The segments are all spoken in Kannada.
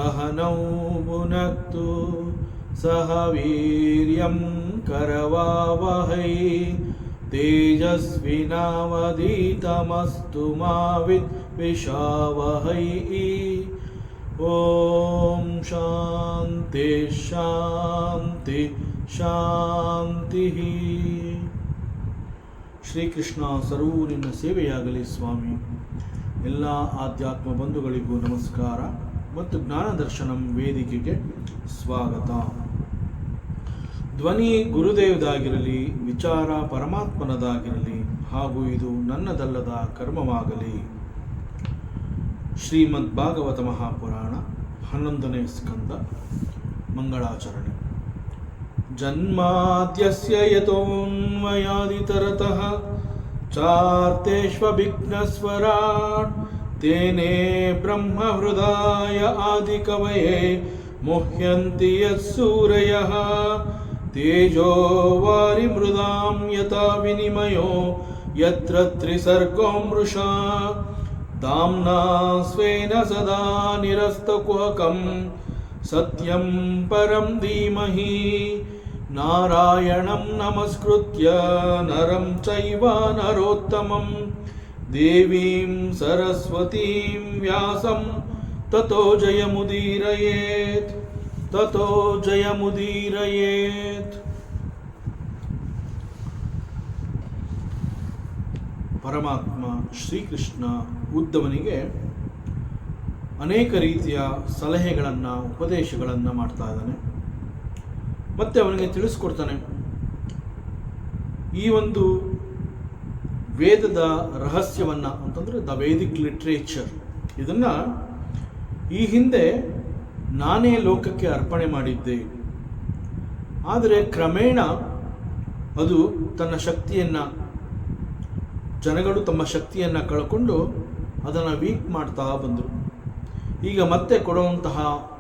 सहनौ भुनक्तु सह वीर्यं करवावहै तेजस्विनावधीतमस्तु मा विद्विषावहै। ओम शांति शांति ಶಾಂತಿ. ಶ್ರೀಕೃಷ್ಣ ಸರ್ವೂ ನಿನ್ನ ಸೇವೆಯಾಗಲಿ ಸ್ವಾಮಿ. ಎಲ್ಲ ಆಧ್ಯಾತ್ಮ ಬಂಧುಗಳಿಗೂ ನಮಸ್ಕಾರ ಮತ್ತು ಜ್ಞಾನದರ್ಶನಂ ವೇದಿಕೆಗೆ ಸ್ವಾಗತ. ಧ್ವನಿ ಗುರುದೇವದಾಗಿರಲಿ, ವಿಚಾರ ಪರಮಾತ್ಮನದಾಗಿರಲಿ, ಹಾಗೂ ಇದು ನನ್ನದಲ್ಲದ ಕರ್ಮವಾಗಲಿ. ಶ್ರೀಮದ್ ಭಾಗವತ ಮಹಾಪುರಾಣ 11ನೇ ಸ್ಕಂದ, ಮಂಗಳಾಚರಣೆ. ಜನ್ಮಾದ್ಯಸ್ಯ ಯತೋನ್ಮಯಾದಿತರತಃ ಚಾರ್ತೇಷ್ವಭಿಘ್ನಸ್ವರಾಟ್ ತೇನೇ ಬ್ರಹ್ಮಹೃದಾಯ ಆದಿಕವಯೇ ಮುಹ್ಯಂತಿ ಯತ್ಸೂರಯಃ ತೇಜೋ ವಾರಿಮೃದಾಂ ಯಥಾ ವಿನಿಮಯೋ ಯತ್ರ ತ್ರಿಸರ್ಗೋ ಮೃಷಾ ಧಾಮ್ನಾ ಸ್ವೇನ ಸದಾ ನಿರಸ್ತಕುಹಕಂ ಸತ್ಯಂ ಪರಂ ಧೀಮಹಿ ನಾರಾಯಣಂ ನಮಸ್ಕೃತ್ಯ ನರಂ ಚೈವ ನರೋತ್ತಮಂ ದೇವೀಂ ಸರಸ್ವತೀಂ ವ್ಯಾಸಂ ತತೋ ಜಯಮುದೀರಯೇತ್ ತತೋ ಜಯಮುದೀರಯೇತ್. ಪರಮಾತ್ಮ ಶ್ರೀಕೃಷ್ಣ ಉದ್ಧವನಿಗೆ ಅನೇಕ ರೀತಿಯ ಸಲಹೆಗಳನ್ನು, ಉಪದೇಶಗಳನ್ನು ಮಾಡ್ತಾ ಇದ್ದಾನೆ. ಮತ್ತೆ ಅವನಿಗೆ ತಿಳಿಸ್ಕೊಡ್ತಾನೆ ಈ ಒಂದು ವೇದದ ರಹಸ್ಯವನ್ನು, ಅಂತಂದರೆ ದ ವೇದಿಕ್ ಲಿಟ್ರೇಚರ್, ಇದನ್ನು ಈ ಹಿಂದೆ ನಾನೇ ಲೋಕಕ್ಕೆ ಅರ್ಪಣೆ ಮಾಡಿದ್ದೆ. ಆದರೆ ಕ್ರಮೇಣ ಅದು ತನ್ನ ಶಕ್ತಿಯನ್ನು, ಜನಗಳು ತಮ್ಮ ಶಕ್ತಿಯನ್ನು ಕಳ್ಕೊಂಡು ಅದನ್ನು ವೀಕ್ ಮಾಡ್ತಾ ಬಂದರು. ಈಗ ಮತ್ತೆ ಕೊಡುವಂತಹ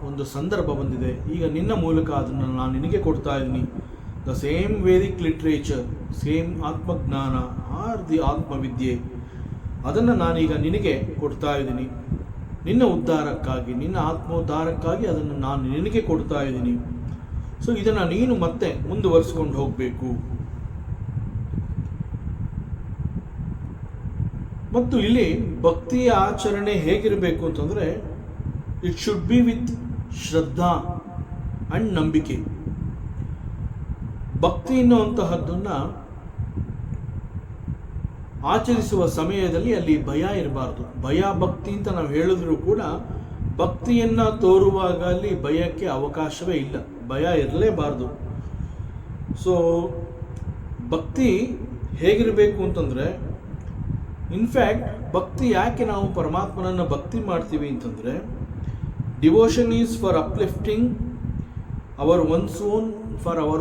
ಒಂದು ಸಂದರ್ಭ ಬಂದಿದೆ. ಈಗ ನಿನ್ನ ಮೂಲಕ ಅದನ್ನು ನಾನು ನಿನಗೆ ಕೊಡ್ತಾ ಇದ್ದೀನಿ. The same Vedic literature, same ಆತ್ಮಜ್ಞಾನ ಆರ್ ದಿ ಆತ್ಮವಿದ್ಯೆ, ಅದನ್ನು ನಾನೀಗ ನಿನಗೆ ಕೊಡ್ತಾ ಇದ್ದೀನಿ. ನಿನ್ನ ಉದ್ಧಾರಕ್ಕಾಗಿ, ನಿನ್ನ ಆತ್ಮೋದ್ಧಾರಕ್ಕಾಗಿ ಅದನ್ನು ನಾನು ನಿನಗೆ ಕೊಡ್ತಾ ಇದ್ದೀನಿ. ಸೊ ಇದನ್ನು ನೀನು ಮತ್ತೆ ಮುಂದುವರಿಸ್ಕೊಂಡು ಹೋಗಬೇಕು. ಮತ್ತು ಇಲ್ಲಿ ಭಕ್ತಿಯ ಆಚರಣೆ ಹೇಗಿರಬೇಕು ಅಂತಂದರೆ, it should be with Shraddha and ನಂಬಿಕೆ. ಭಕ್ತಿ ಎನ್ನುವಂತಹದ್ದನ್ನು ಆಚರಿಸುವ ಸಮಯದಲ್ಲಿ ಅಲ್ಲಿ ಭಯ ಇರಬಾರ್ದು. ಭಯ ಭಕ್ತಿ ಅಂತ ನಾವು ಹೇಳಿದ್ರು ಕೂಡ ಭಕ್ತಿಯನ್ನು ತೋರುವಾಗ ಅಲ್ಲಿ ಭಯಕ್ಕೆ ಅವಕಾಶವೇ ಇಲ್ಲ, ಭಯ ಇರಲೇಬಾರ್ದು. ಸೊ ಭಕ್ತಿ ಹೇಗಿರಬೇಕು ಅಂತಂದರೆ, ಇನ್ಫ್ಯಾಕ್ಟ್ ಭಕ್ತಿ ಯಾಕೆ ನಾವು ಪರಮಾತ್ಮನನ್ನು ಭಕ್ತಿ ಮಾಡ್ತೀವಿ ಅಂತಂದರೆ, devotion is for uplifting our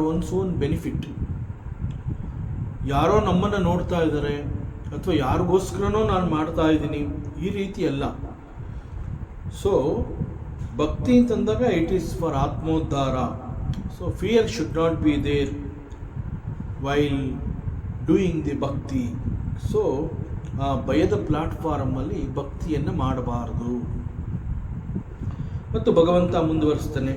one's own benefit. ಯಾರೋ ನಮ್ಮನ್ನು ನೋಡ್ತಾ ಇದ್ದಾರೆ ಅಥವಾ ಯಾರಿಗೋಸ್ಕರನೋ ನಾನು ಮಾಡ್ತಾ ಇದ್ದೀನಿ, ಈ ರೀತಿ ಅಲ್ಲ. ಸೊ ಭಕ್ತಿ ಅಂತಂದಾಗ ಇಟ್ ಈಸ್ ಫಾರ್ ಆತ್ಮೋದ್ಧಾರ. So fear should not be there while doing the bhakti. So ಆ ಭಯದ ಪ್ಲಾಟ್ಫಾರ್ಮಲ್ಲಿ ಭಕ್ತಿಯನ್ನು ಮಾಡಬಾರದು. ಮತ್ತು ಭಗವಂತ ಮುಂದುವರಿಸ್ತಾನೆ,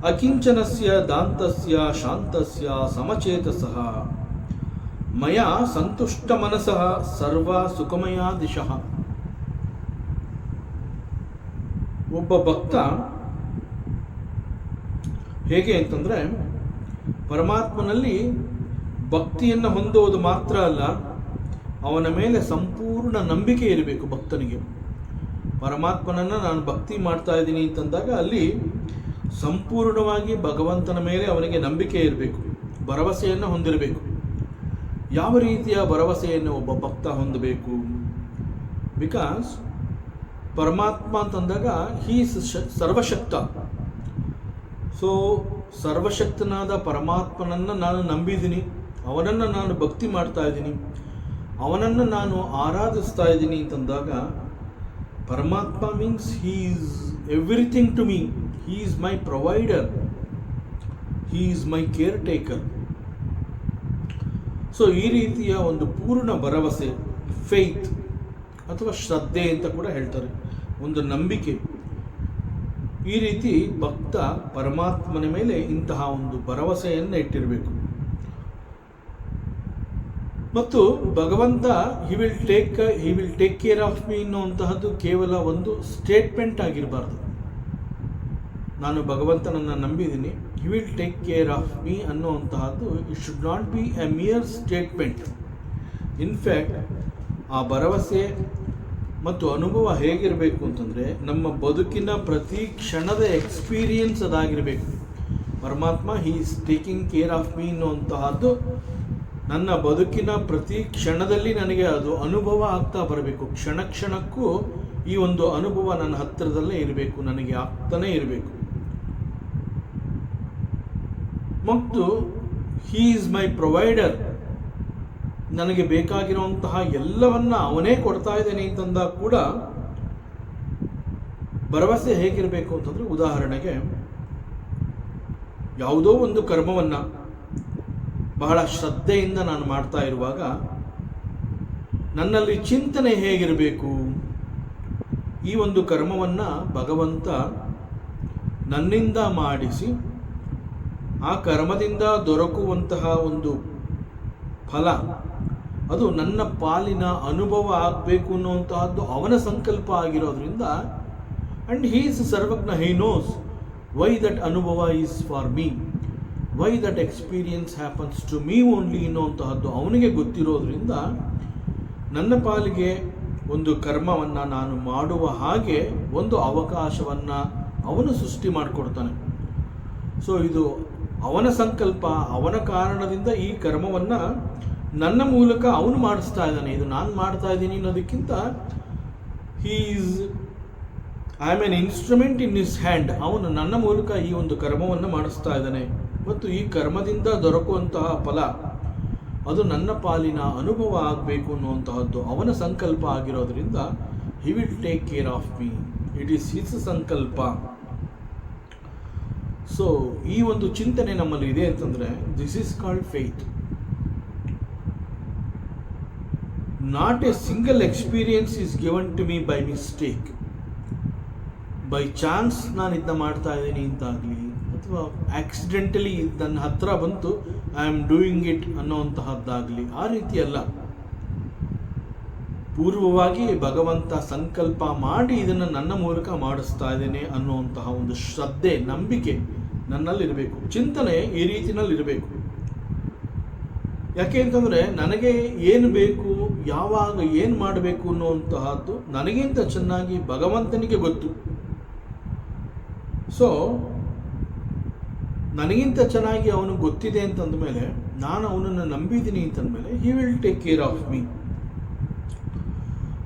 ಅಕಿಂಚನಸ್ಯ ದಾಂತಸ್ಯ ಶಾಂತಸ್ಯ ಸಮಚೇತಸಃ ಮಯ ಸಂತುಷ್ಟ ಮನಸಃ ಸರ್ವ ಸುಖಮಯ ದಿಶಃ. ಒಬ್ಬ ಭಕ್ತ ಹೇಗೆ ಅಂತಂದರೆ, ಪರಮಾತ್ಮನಲ್ಲಿ ಭಕ್ತಿಯನ್ನು ಹೊಂದುವುದು ಮಾತ್ರ ಅಲ್ಲ, ಅವನ ಮೇಲೆ ಸಂಪೂರ್ಣ ನಂಬಿಕೆ ಇರಬೇಕು ಭಕ್ತನಿಗೆ. ಪರಮಾತ್ಮನನ್ನು ನಾನು ಭಕ್ತಿ ಮಾಡ್ತಾ ಇದ್ದೀನಿ ಅಂತಂದಾಗ ಅಲ್ಲಿ ಸಂಪೂರ್ಣವಾಗಿ ಭಗವಂತನ ಮೇಲೆ ಅವನಿಗೆ ನಂಬಿಕೆ ಇರಬೇಕು, ಭರವಸೆಯನ್ನು ಹೊಂದಿರಬೇಕು. ಯಾವ ರೀತಿಯ ಭರವಸೆಯನ್ನು ಒಬ್ಬ ಭಕ್ತ ಹೊಂದಬೇಕು? ಬಿಕಾಸ್ ಪರಮಾತ್ಮ ಅಂತಂದಾಗ ಹೀಸ್ ಸರ್ವಶಕ್ತ. ಸೊ ಸರ್ವಶಕ್ತನಾದ ಪರಮಾತ್ಮನನ್ನು ನಾನು ನಂಬಿದ್ದೀನಿ, ಅವನನ್ನು ನಾನು ಭಕ್ತಿ ಮಾಡ್ತಾ ಇದ್ದೀನಿ, ಅವನನ್ನು ನಾನು ಆರಾಧಿಸ್ತಾ ಇದ್ದೀನಿ ಅಂತಂದಾಗ ಪರಮಾತ್ಮ means he is everything to me. He is my provider, he is my caretaker. So ಈ ರೀತಿಯ ಒಂದು ಪೂರ್ಣ ಭರವಸೆ, ಫೇತ್ ಅಥವಾ ಶ್ರದ್ಧೆ ಅಂತ ಕೂಡ ಹೇಳ್ತಾರೆ, ಒಂದು ನಂಬಿಕೆ, ಈ ರೀತಿ ಭಕ್ತ ಪರಮಾತ್ಮನ ಮೇಲೆ ಇಂತಹ ಒಂದು ಭರವಸೆಯನ್ನು ಇಟ್ಟಿರಬೇಕು. ಮತ್ತು ಭಗವಂತ he will take care of me ಅನ್ನುವಂತಹದ್ದು ಕೇವಲ ಒಂದು ಸ್ಟೇಟ್ಮೆಂಟ್ ಆಗಿರಬಾರ್ದು. ನಾನು ಭಗವಂತನನ್ನು ನಂಬಿದ್ದೀನಿ, he will take care of me ಅನ್ನುವಂತಹದ್ದು it should not be a mere statement. In fact ಆ ಭರವಸೆ ಮತ್ತು ಅನುಭವ ಹೇಗಿರಬೇಕು ಅಂತಂದರೆ, ನಮ್ಮ ಬದುಕಿನ ಪ್ರತಿ ಕ್ಷಣದ ಎಕ್ಸ್ಪೀರಿಯನ್ಸ್ ಅದಾಗಿರಬೇಕು. ಪರಮಾತ್ಮ he is taking care of me ಅನ್ನುವಂತಹದ್ದು ನನ್ನ ಬದುಕಿನ ಪ್ರತಿ ಕ್ಷಣದಲ್ಲಿ ನನಗೆ ಅದು ಅನುಭವ ಆಗ್ತಾ ಬರಬೇಕು. ಕ್ಷಣ ಕ್ಷಣಕ್ಕೂ ಈ ಒಂದು ಅನುಭವ ನನ್ನ ಹತ್ತಿರದಲ್ಲೇ ಇರಬೇಕು, ನನಗೆ ಆಗ್ತಾನೇ ಇರಬೇಕು. ಮತ್ತು ಹೀ ಈಸ್ ಮೈ ಪ್ರೊವೈಡರ್, ನನಗೆ ಬೇಕಾಗಿರುವಂತಹ ಎಲ್ಲವನ್ನ ಅವನೇ ಕೊಡ್ತಾ ಇದ್ದೇನೆ ಅಂತಂದಾಗ ಕೂಡ ಭರವಸೆ ಹೇಗಿರಬೇಕು ಅಂತಂದರೆ, ಉದಾಹರಣೆಗೆ ಯಾವುದೋ ಒಂದು ಕರ್ಮವನ್ನು ಬಹಳ ಶ್ರದ್ಧೆಯಿಂದ ನಾನು ಮಾಡ್ತಾ ಇರುವಾಗ ನನ್ನಲ್ಲಿ ಚಿಂತನೆ ಹೇಗಿರಬೇಕು, ಈ ಒಂದು ಕರ್ಮವನ್ನು ಭಗವಂತ ನನ್ನಿಂದ ಮಾಡಿಸಿ ಆ ಕರ್ಮದಿಂದ ದೊರಕುವಂತಹ ಒಂದು ಫಲ ಅದು ನನ್ನ ಪಾಲಿನ ಅನುಭವ ಆಗಬೇಕು ಅನ್ನುವಂತಹದ್ದು ಅವನ ಸಂಕಲ್ಪ ಆಗಿರೋದ್ರಿಂದ, ಆ್ಯಂಡ್ ಹೀ ಈಸ್ ಸರ್ವಜ್ಞ, ಹಿ ನೋಸ್ ವೈ ದಟ್ ಅನುಭವ is for me, why that experience happens to me only ಅನ್ನುವಂತಹದ್ದು ಅವನಿಗೆ ಗೊತ್ತಿರೋದ್ರಿಂದ ನನ್ನ ಪಾಲಿಗೆ ಒಂದು ಕರ್ಮವನ್ನು ನಾನು ಮಾಡುವ ಹಾಗೆ ಒಂದು ಅವಕಾಶವನ್ನು ಅವನು ಸೃಷ್ಟಿ ಮಾಡಿಕೊಡ್ತಾನೆ. ಸೊ ಇದು ಅವನ ಸಂಕಲ್ಪ, ಅವನ ಕಾರಣದಿಂದ ಈ ಕರ್ಮವನ್ನು ನನ್ನ ಮೂಲಕ ಅವನು ಮಾಡಿಸ್ತಾ ಇದ್ದಾನೆ. ಇದು ನಾನು ಮಾಡ್ತಾ ಇದ್ದೀನಿ ಅನ್ನೋದಕ್ಕಿಂತ I am an instrument in his hand. ಅವನು ನನ್ನ ಮೂಲಕ ಈ ಒಂದು ಕರ್ಮವನ್ನು ಮಾಡಿಸ್ತಾ ಇದ್ದಾನೆ ಮತ್ತು ಈ ಕರ್ಮದಿಂದ ದೊರಕುವಂತಹ ಫಲ ಅದು ನನ್ನ ಪಾಲಿನ ಅನುಭವ ಆಗಬೇಕು ಅನ್ನುವಂತಹದ್ದು ಅವನ ಸಂಕಲ್ಪ ಆಗಿರೋದ್ರಿಂದ he will take care of me, it is his ಸಂಕಲ್ಪ. ಸೊ ಈ ಒಂದು ಚಿಂತನೆ ನಮ್ಮಲ್ಲಿ ಇದೆ ಅಂತಂದರೆ, this is called faith. Not a single experience is given to me by mistake. By chance ನಾನು ಇದನ್ನ ಮಾಡ್ತಾ ಇದ್ದೀನಿ ಅಂತಾಗಲಿ, ಅಥವಾ ಆಕ್ಸಿಡೆಂಟಲಿ ನನ್ನ ಹತ್ರ ಬಂತು ಐ ಆಮ್ ಡೂಯಿಂಗ್ ಇಟ್ ಅನ್ನೋವಂತಹದ್ದಾಗಲಿ, ಆ ರೀತಿ ಅಲ್ಲ. ಪೂರ್ವವಾಗಿ ಭಗವಂತ ಸಂಕಲ್ಪ ಮಾಡಿ ಇದನ್ನು ನನ್ನ ಮೂಲಕ ಮಾಡಿಸ್ತಾ ಇದ್ದೇನೆ ಅನ್ನುವಂತಹ ಒಂದು ಶ್ರದ್ಧೆ, ನಂಬಿಕೆ ನನ್ನಲ್ಲಿರಬೇಕು. ಚಿಂತನೆ ಈ ರೀತಿನಲ್ಲಿರಬೇಕು. ಯಾಕೆ ಅಂತಂದರೆ, ನನಗೆ ಏನು ಬೇಕು, ಯಾವಾಗ ಏನು ಮಾಡಬೇಕು ಅನ್ನುವಂತಹದ್ದು ನನಗಿಂತ ಚೆನ್ನಾಗಿ ಭಗವಂತನಿಗೆ ಗೊತ್ತು. ಸೊ ನನಗಿಂತ ಚೆನ್ನಾಗಿ ಅವನು ಗೊತ್ತಿದೆ ಅಂತಂದ ಮೇಲೆ, ನಾನು ಅವನನ್ನು ನಂಬಿದ್ದೀನಿ ಅಂತಂದಮೇಲೆ he will take care of me.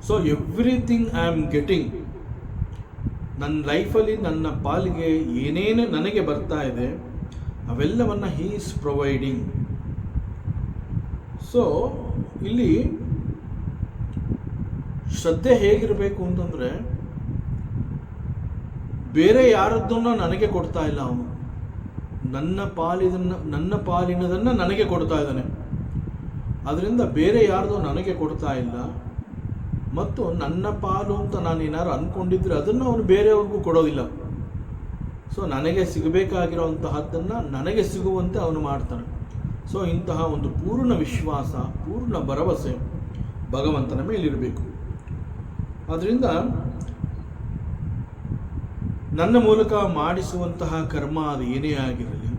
So everything I am getting, ನನ್ನ ಲೈಫಲ್ಲಿ ನನ್ನ ಪಾಲಿಗೆ ಏನೇನು ನನಗೆ ಬರ್ತಾ ಇದೆ ಅವೆಲ್ಲವನ್ನು ಹೀ ಈಸ್ ಪ್ರೊವೈಡಿಂಗ್. ಸೊ ಇಲ್ಲಿ ಶ್ರದ್ಧೆ ಹೇಗಿರಬೇಕು ಅಂತಂದರೆ, ಬೇರೆ ಯಾರದ್ದನ್ನು ನನಗೆ ಕೊಡ್ತಾ ಇಲ್ಲ ಅವನು, ನನ್ನ ಪಾಲಿನದನ್ನು ನನಗೆ ಕೊಡ್ತಾ ಇದ್ದಾನೆ. ಅದರಿಂದ ಬೇರೆ ಯಾರ್ದು ನನಗೆ ಕೊಡ್ತಾ ಇಲ್ಲ. ಮತ್ತು ನನ್ನ ಪಾಲು ಅಂತ ನಾನು ಏನಾದ್ರು ಅಂದ್ಕೊಂಡಿದ್ರೆ ಅದನ್ನು ಅವನು ಬೇರೆಯವ್ರಿಗೂ ಕೊಡೋದಿಲ್ಲ. ಸೊ ನನಗೆ ಸಿಗಬೇಕಾಗಿರೋಂತಹದ್ದನ್ನು ನನಗೆ ಸಿಗುವಂತೆ ಅವನು ಮಾಡ್ತಾನೆ. ಸೊ ಇಂತಹ ಒಂದು ಪೂರ್ಣ ವಿಶ್ವಾಸ, ಪೂರ್ಣ ಭರವಸೆ ಭಗವಂತನ ಮೇಲಿರಬೇಕು. ಆದ್ದರಿಂದ ನನ್ನ ಮೂಲಕ ಮಾಡಿಸುವಂತಹ ಕರ್ಮ ಅದು ಏನೇ ಆಗಿರಲಿ,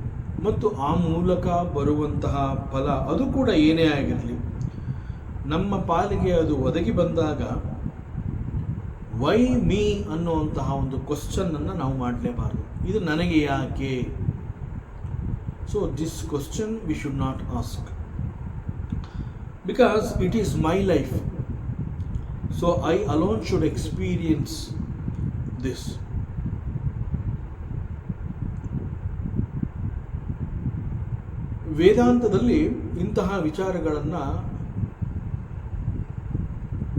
ಮತ್ತು ಆ ಮೂಲಕ ಬರುವಂತಹ ಫಲ ಅದು ಕೂಡ ಏನೇ ಆಗಿರಲಿ, ನಮ್ಮ ಪಾಲಿಗೆ ಅದು ಒದಗಿ ಬಂದಾಗ ವೈ ಮೀ ಅನ್ನುವಂತಹ ಒಂದು ಕ್ವಶನನ್ನು ನಾವು ಮಾಡಲೇಬಾರದು. ಇದು ನನಗೆ ಯಾಕೆ? So this question we should not ask, because it is my life. So I alone should experience this. ವೇದಾಂತದಲ್ಲಿ ಇಂತಹ ವಿಚಾರಗಳನ್ನು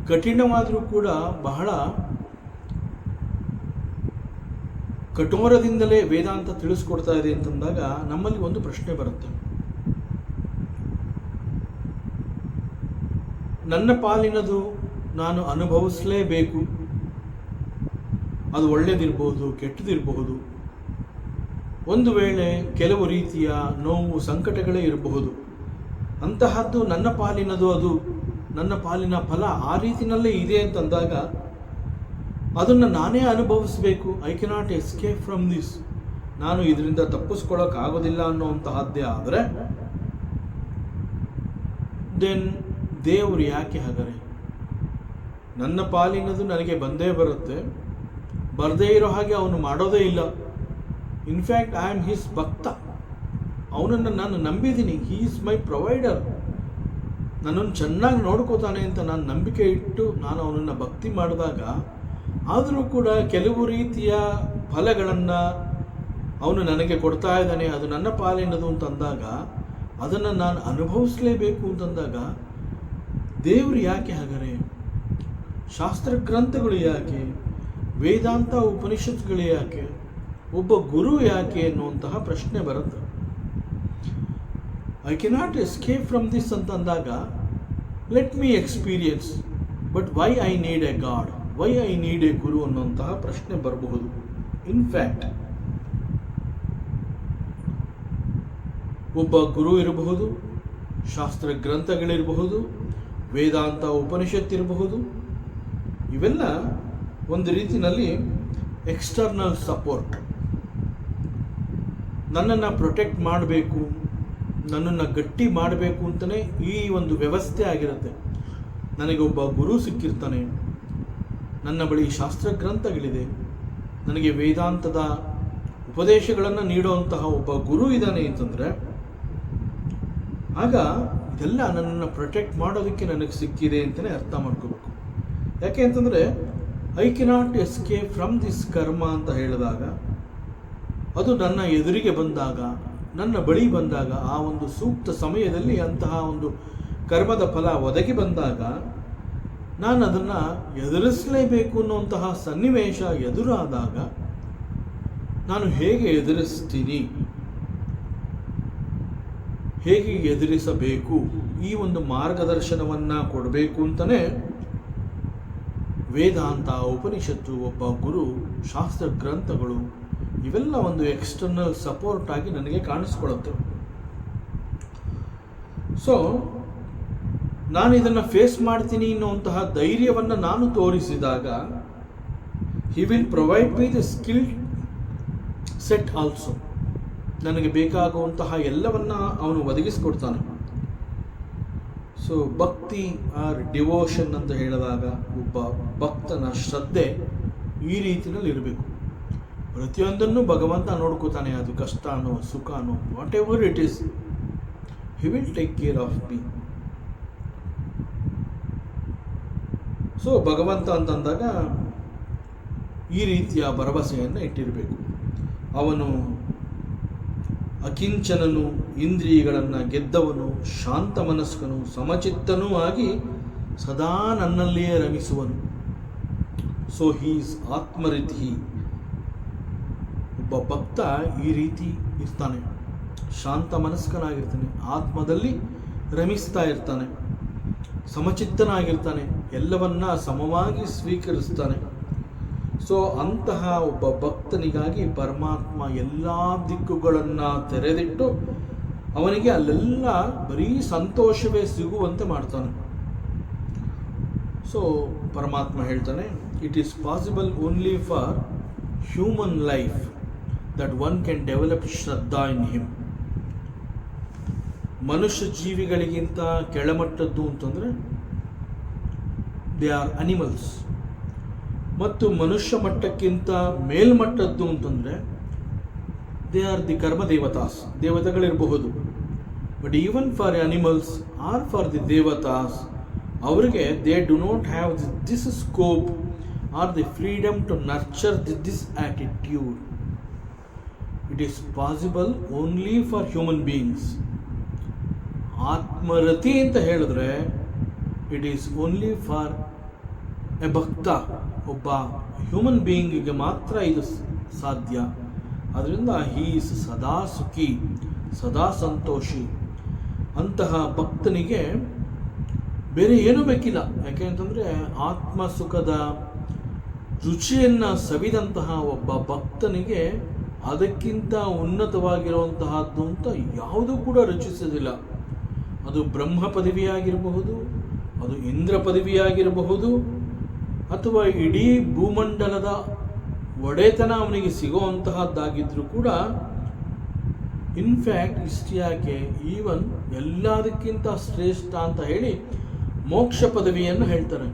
ಕಠಿಣವಾದರೂ ಕೂಡ ಬಹಳ ಕಠೋರದಿಂದಲೇ ವೇದಾಂತ ತಿಳಿಸ್ಕೊಡ್ತಾ ಇದೆ ಅಂತಂದಾಗ ನಮ್ಮಲ್ಲಿ ಒಂದು ಪ್ರಶ್ನೆ ಬರುತ್ತೆ. ನನ್ನ ಪಾಲಿನದು ನಾನು ಅನುಭವಿಸಲೇಬೇಕು, ಅದು ಒಳ್ಳೆಯದಿರ್ಬೋದು, ಕೆಟ್ಟದಿರಬಹುದು. ಒಂದು ವೇಳೆ ಕೆಲವು ರೀತಿಯ ನೋವು ಸಂಕಟಗಳೇ ಇರಬಹುದು. ಅಂತಹದ್ದು ನನ್ನ ಪಾಲಿನದು, ಅದು ನನ್ನ ಪಾಲಿನ ಫಲ ಆ ರೀತಿಯಲ್ಲೇ ಇದೆ ಅಂತಂದಾಗ ಅದನ್ನು ನಾನೇ ಅನುಭವಿಸಬೇಕು. I cannot escape from this. ನಾನು ಇದರಿಂದ ತಪ್ಪಿಸ್ಕೊಳ್ಳೋಕ್ಕಾಗೋದಿಲ್ಲ ಅನ್ನೋಂತಹದ್ದೇ ಆದರೆ ದೆನ್ ದೇವರು ಯಾಕೆ ಹಾಗಾರೆ? ನನ್ನ ಪಾಲಿನದು ನನಗೆ ಬಂದೇ ಬರುತ್ತೆ, ಬರದೇ ಇರೋ ಹಾಗೆ ಅವನು ಮಾಡೋದೇ ಇಲ್ಲ. ಇನ್ಫ್ಯಾಕ್ಟ್ ಐ ಆಮ್ ಹಿಸ್ ಭಕ್ತ. ಅವನನ್ನು ನಾನು ನಂಬಿದ್ದೀನಿ. ಹೀ ಈಸ್ ಮೈ ಪ್ರೊವೈಡರ್. ನನ್ನನ್ನು ಚೆನ್ನಾಗಿ ನೋಡ್ಕೋತಾನೆ ಅಂತ ನಾನು ನಂಬಿಕೆ ಇಟ್ಟು ನಾನು ಅವನನ್ನು ಭಕ್ತಿ ಮಾಡಿದಾಗ, ಆದರೂ ಕೂಡ ಕೆಲವು ರೀತಿಯ ಫಲಗಳನ್ನು ಅವನು ನನಗೆ ಕೊಡ್ತಾ ಇದ್ದಾನೆ, ಅದು ನನ್ನ ಪಾಲಿನದು ಅಂತಂದಾಗ ಅದನ್ನು ನಾನು ಅನುಭವಿಸಲೇಬೇಕು ಅಂತಂದಾಗ ದೇವರು ಯಾಕೆ ಹಾಗಾರೆ? ಶಾಸ್ತ್ರ ಗ್ರಂಥಗಳು ಯಾಕೆ? ವೇದಾಂತ ಉಪನಿಷತ್ಗಳು ಯಾಕೆ? ಒಬ್ಬ ಗುರು ಯಾಕೆ ಎನ್ನುವಂತಹ ಪ್ರಶ್ನೆ ಬರುತ್ತೆ. I cannot escape from this ಅಂತಂದಾಗ let me experience, but why I need a god, why I need a guru ಅನ್ನುವಂತಹ ಪ್ರಶ್ನೆ ಬರಬಹುದು. ಇನ್ಫ್ಯಾಕ್ಟ್ ಒಬ್ಬ ಗುರು ಇರಬಹುದು, ಶಾಸ್ತ್ರ ಗ್ರಂಥಗಳಿರಬಹುದು, ವೇದಾಂತ ಉಪನಿಷತ್ತಿರಬಹುದು. ಇವೆಲ್ಲ ಒಂದು ರೀತಿಯಲ್ಲಿ ಎಕ್ಸ್ಟರ್ನಲ್ ಸಪೋರ್ಟ್. ನನ್ನನ್ನು ಪ್ರೊಟೆಕ್ಟ್ ಮಾಡಬೇಕು, ನನ್ನನ್ನು ಗಟ್ಟಿ ಮಾಡಬೇಕು ಅಂತಲೇ ಈ ಒಂದು ವ್ಯವಸ್ಥೆ ಆಗಿರುತ್ತೆ. ನನಗೆ ಒಬ್ಬ ಗುರು ಸಿಕ್ಕಿರ್ತಾನೆ, ನನ್ನ ಬಳಿ ಶಾಸ್ತ್ರ ಗ್ರಂಥಗಳಿದೆ, ನನಗೆ ವೇದಾಂತದ ಉಪದೇಶಗಳನ್ನು ನೀಡುವಂತಹ ಒಬ್ಬ ಗುರು ಇದ್ದಾನೆ ಅಂತಂದರೆ ಆಗ ಇದೆಲ್ಲ ನನ್ನನ್ನು ಪ್ರೊಟೆಕ್ಟ್ ಮಾಡೋದಕ್ಕೆ ನನಗೆ ಸಿಕ್ಕಿದೆ ಅಂತಲೇ ಅರ್ಥ ಮಾಡ್ಕೋಬೇಕು. ಯಾಕೆ ಅಂತಂದರೆ I cannot escape from this ಕರ್ಮ ಅಂತ ಹೇಳಿದಾಗ ಅದು ನನ್ನ ಎದುರಿಗೆ ಬಂದಾಗ, ನನ್ನ ಬಳಿ ಬಂದಾಗ, ಆ ಒಂದು ಸೂಕ್ತ ಸಮಯದಲ್ಲಿ ಅಂತಹ ಒಂದು ಕರ್ಮದ ಫಲ ಒದಗಿ ಬಂದಾಗ ನಾನು ಅದನ್ನು ಎದುರಿಸಲೇಬೇಕು ಅನ್ನುವಂತಹ ಸನ್ನಿವೇಶ ಎದುರಾದಾಗ ನಾನು ಹೇಗೆ ಎದುರಿಸ್ತೀನಿ, ಹೇಗೆ ಎದುರಿಸಬೇಕು, ಈ ಒಂದು ಮಾರ್ಗದರ್ಶನವನ್ನು ಕೊಡಬೇಕು ಅಂತಲೇ ವೇದಾಂತ ಉಪನಿಷತ್ತು, ಒಬ್ಬ ಗುರು, ಶಾಸ್ತ್ರ ಗ್ರಂಥಗಳು ಇವೆಲ್ಲ ಒಂದು ಎಕ್ಸ್ಟರ್ನಲ್ ಸಪೋರ್ಟ್ ಆಗಿ ನನಗೆ ಕಾಣಿಸ್ಕೊಳ್ಳುತ್ತೆ. ಸೊ ನಾನು ಇದನ್ನು ಫೇಸ್ ಮಾಡ್ತೀನಿ ಅನ್ನುವಂತಹ ಧೈರ್ಯವನ್ನು ನಾನು ತೋರಿಸಿದಾಗ he will provide me the skill set also. ನನಗೆ ಬೇಕಾಗುವಂತಹ ಎಲ್ಲವನ್ನ ಅವನು ಒದಗಿಸ್ಕೊಡ್ತಾನೆ. ಸೊ ಭಕ್ತಿ ಆರ್ ಡಿವೋಷನ್ ಅಂತ ಹೇಳಿದಾಗ ಒಬ್ಬ ಭಕ್ತನ ಶ್ರದ್ಧೆ ಈ ರೀತಿಯಲ್ಲಿ ಇರಬೇಕು. ಪ್ರತಿಯೊಂದನ್ನು ಭಗವಂತ ನೋಡ್ಕೋತಾನೆ, ಅದು ಕಷ್ಟನೋ ಸುಖನೋ whatever it is, he will take care of me. So ಭಗವಂತ ಅಂತಂದಾಗ ಈ ರೀತಿಯ ಭರವಸೆಯನ್ನು ಇಟ್ಟಿರಬೇಕು. ಅವನು ಅಕಿಂಚನನು, ಇಂದ್ರಿಯಗಳನ್ನು ಗೆದ್ದವನು, ಶಾಂತ ಮನಸ್ಕನು, ಸಮಚಿತ್ತನೂ ಆಗಿ ಸದಾ ನನ್ನಲ್ಲಿಯೇ ರಮಿಸುವನು. So he's ಆತ್ಮರಿತಿ. ಒಬ್ಬ ಭಕ್ತ ಈ ರೀತಿ ಇರ್ತಾನೆ, ಶಾಂತ ಮನಸ್ಕನಾಗಿರ್ತಾನೆ, ಆತ್ಮದಲ್ಲಿ ರಮಿಸ್ತಾ ಇರ್ತಾನೆ, ಸಮಚಿತ್ತನಾಗಿರ್ತಾನೆ, ಎಲ್ಲವನ್ನ ಸಮವಾಗಿ ಸ್ವೀಕರಿಸ್ತಾನೆ. ಸೊ ಅಂತಹ ಒಬ್ಬ ಭಕ್ತನಿಗಾಗಿ ಪರಮಾತ್ಮ ಎಲ್ಲ ದಿಕ್ಕುಗಳನ್ನು ತೆರೆದಿಟ್ಟು ಅವನಿಗೆ ಅಲ್ಲೆಲ್ಲ ಬರೀ ಸಂತೋಷವೇ ಸಿಗುವಂತೆ ಮಾಡ್ತಾನೆ. ಸೊ ಪರಮಾತ್ಮ ಹೇಳ್ತಾನೆ, it is possible only for human life that one can develop Shraddha in him. ಮನುಷ್ಯ ಜೀವಿಗಳಿಗಿಂತ ಕೆಳಮಟ್ಟದ್ದು ಅಂತಂದರೆ ದೇ ಆರ್ ಅನಿಮಲ್ಸ್, ಮತ್ತು ಮನುಷ್ಯ ಮಟ್ಟಕ್ಕಿಂತ ಮೇಲ್ಮಟ್ಟದ್ದು ಅಂತಂದರೆ ದೇ ಆರ್ ದಿ ಕರ್ಮ ದೇವತಾಸ್, ದೇವತೆಗಳಿರಬಹುದು. But even for animals or for the ದೇವತಾಸ್, ಅವರಿಗೆ they do not have this scope or the freedom to nurture this attitude. It is possible only for human beings. ಆತ್ಮರತಿ ಅಂತ ಹೇಳಿದ್ರೆ it is only for a bhakta, ಒಬ್ಬ ಹ್ಯೂಮನ್ ಬೀಯಿಂಗಿಗೆ ಮಾತ್ರ ಇದು ಸಾಧ್ಯ. ಅದರಿಂದ ಹೀ ಈಸ್ ಸದಾ ಸುಖಿ, ಸದಾ ಸಂತೋಷಿ. ಅಂತಹ ಭಕ್ತನಿಗೆ ಬೇರೆ ಏನೂ ಬೇಕಿಲ್ಲ. ಯಾಕೆ ಅಂತಂದರೆ ಆತ್ಮ ಸುಖದ ರುಚಿಯನ್ನು ಸವಿದಂತಹ ಒಬ್ಬ ಭಕ್ತನಿಗೆ ಅದಕ್ಕಿಂತ ಉನ್ನತವಾಗಿರುವಂತಹದ್ದು ಅಂತ ಯಾವುದೂ ಕೂಡ ರುಚಿಸೋದಿಲ್ಲ. ಅದು ಬ್ರಹ್ಮ ಪದವಿಯಾಗಿರಬಹುದು, ಅದು ಇಂದ್ರ ಪದವಿಯಾಗಿರಬಹುದು, ಅಥವಾ ಇಡೀ ಭೂಮಂಡಲದ ಒಡೆತನ ಅವನಿಗೆ ಸಿಗುವಂತಹದ್ದಾಗಿದ್ರೂ ಕೂಡ, ಇನ್ಫ್ಯಾಕ್ಟ್ ಇಷ್ಟ್ಯಾಕೆ ಈವನ್ ಎಲ್ಲದಕ್ಕಿಂತ ಶ್ರೇಷ್ಠ ಅಂತ ಹೇಳಿ ಮೋಕ್ಷ ಪದವಿಯನ್ನು ಹೇಳ್ತಾರೆ.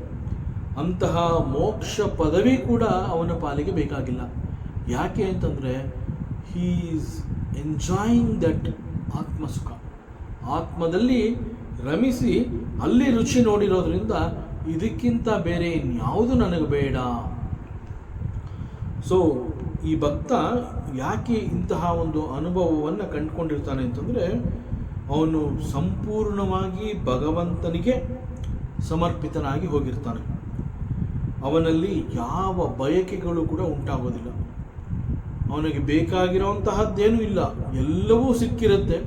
ಅಂತಹ ಮೋಕ್ಷ ಪದವಿ ಕೂಡ ಅವನ ಪಾಲಿಗೆ ಬೇಕಾಗಿಲ್ಲ. ಯಾಕೆ ಅಂತಂದರೆ ಹೀ ಈಸ್ ಎಂಜಾಯಿಂಗ್ ದಟ್ ಆತ್ಮಸುಖ. ಆತ್ಮದಲ್ಲಿ ರಮಿಸಿ ಅಲ್ಲಿ ರುಚಿ ನೋಡಿರೋದ್ರಿಂದ ಇದಕ್ಕಿಂತ ಬೇರೆ ಇನ್ಯಾವುದು ನನಗೆ ಬೇಡ. ಸೊ ಈ ಭಕ್ತ ಯಾಕೆ ಇಂತಹ ಒಂದು ಅನುಭವವನ್ನು ಕಂಡುಕೊಂಡಿರ್ತಾನೆ ಅಂತಂದರೆ, ಅವನು ಸಂಪೂರ್ಣವಾಗಿ ಭಗವಂತನಿಗೆ ಸಮರ್ಪಿತನಾಗಿ ಹೋಗಿರ್ತಾನೆ. ಅವನಲ್ಲಿ ಯಾವ ಬಯಕೆಗಳು ಕೂಡ ಉಂಟಾಗೋದಿಲ್ಲ. ಅವನಿಗೆ ಬೇಕಾಗಿರುವಂತಹದ್ದೇನೂ ಇಲ್ಲ, ಎಲ್ಲವೂ ಸಿಕ್ಕಿರುತ್ತೆ.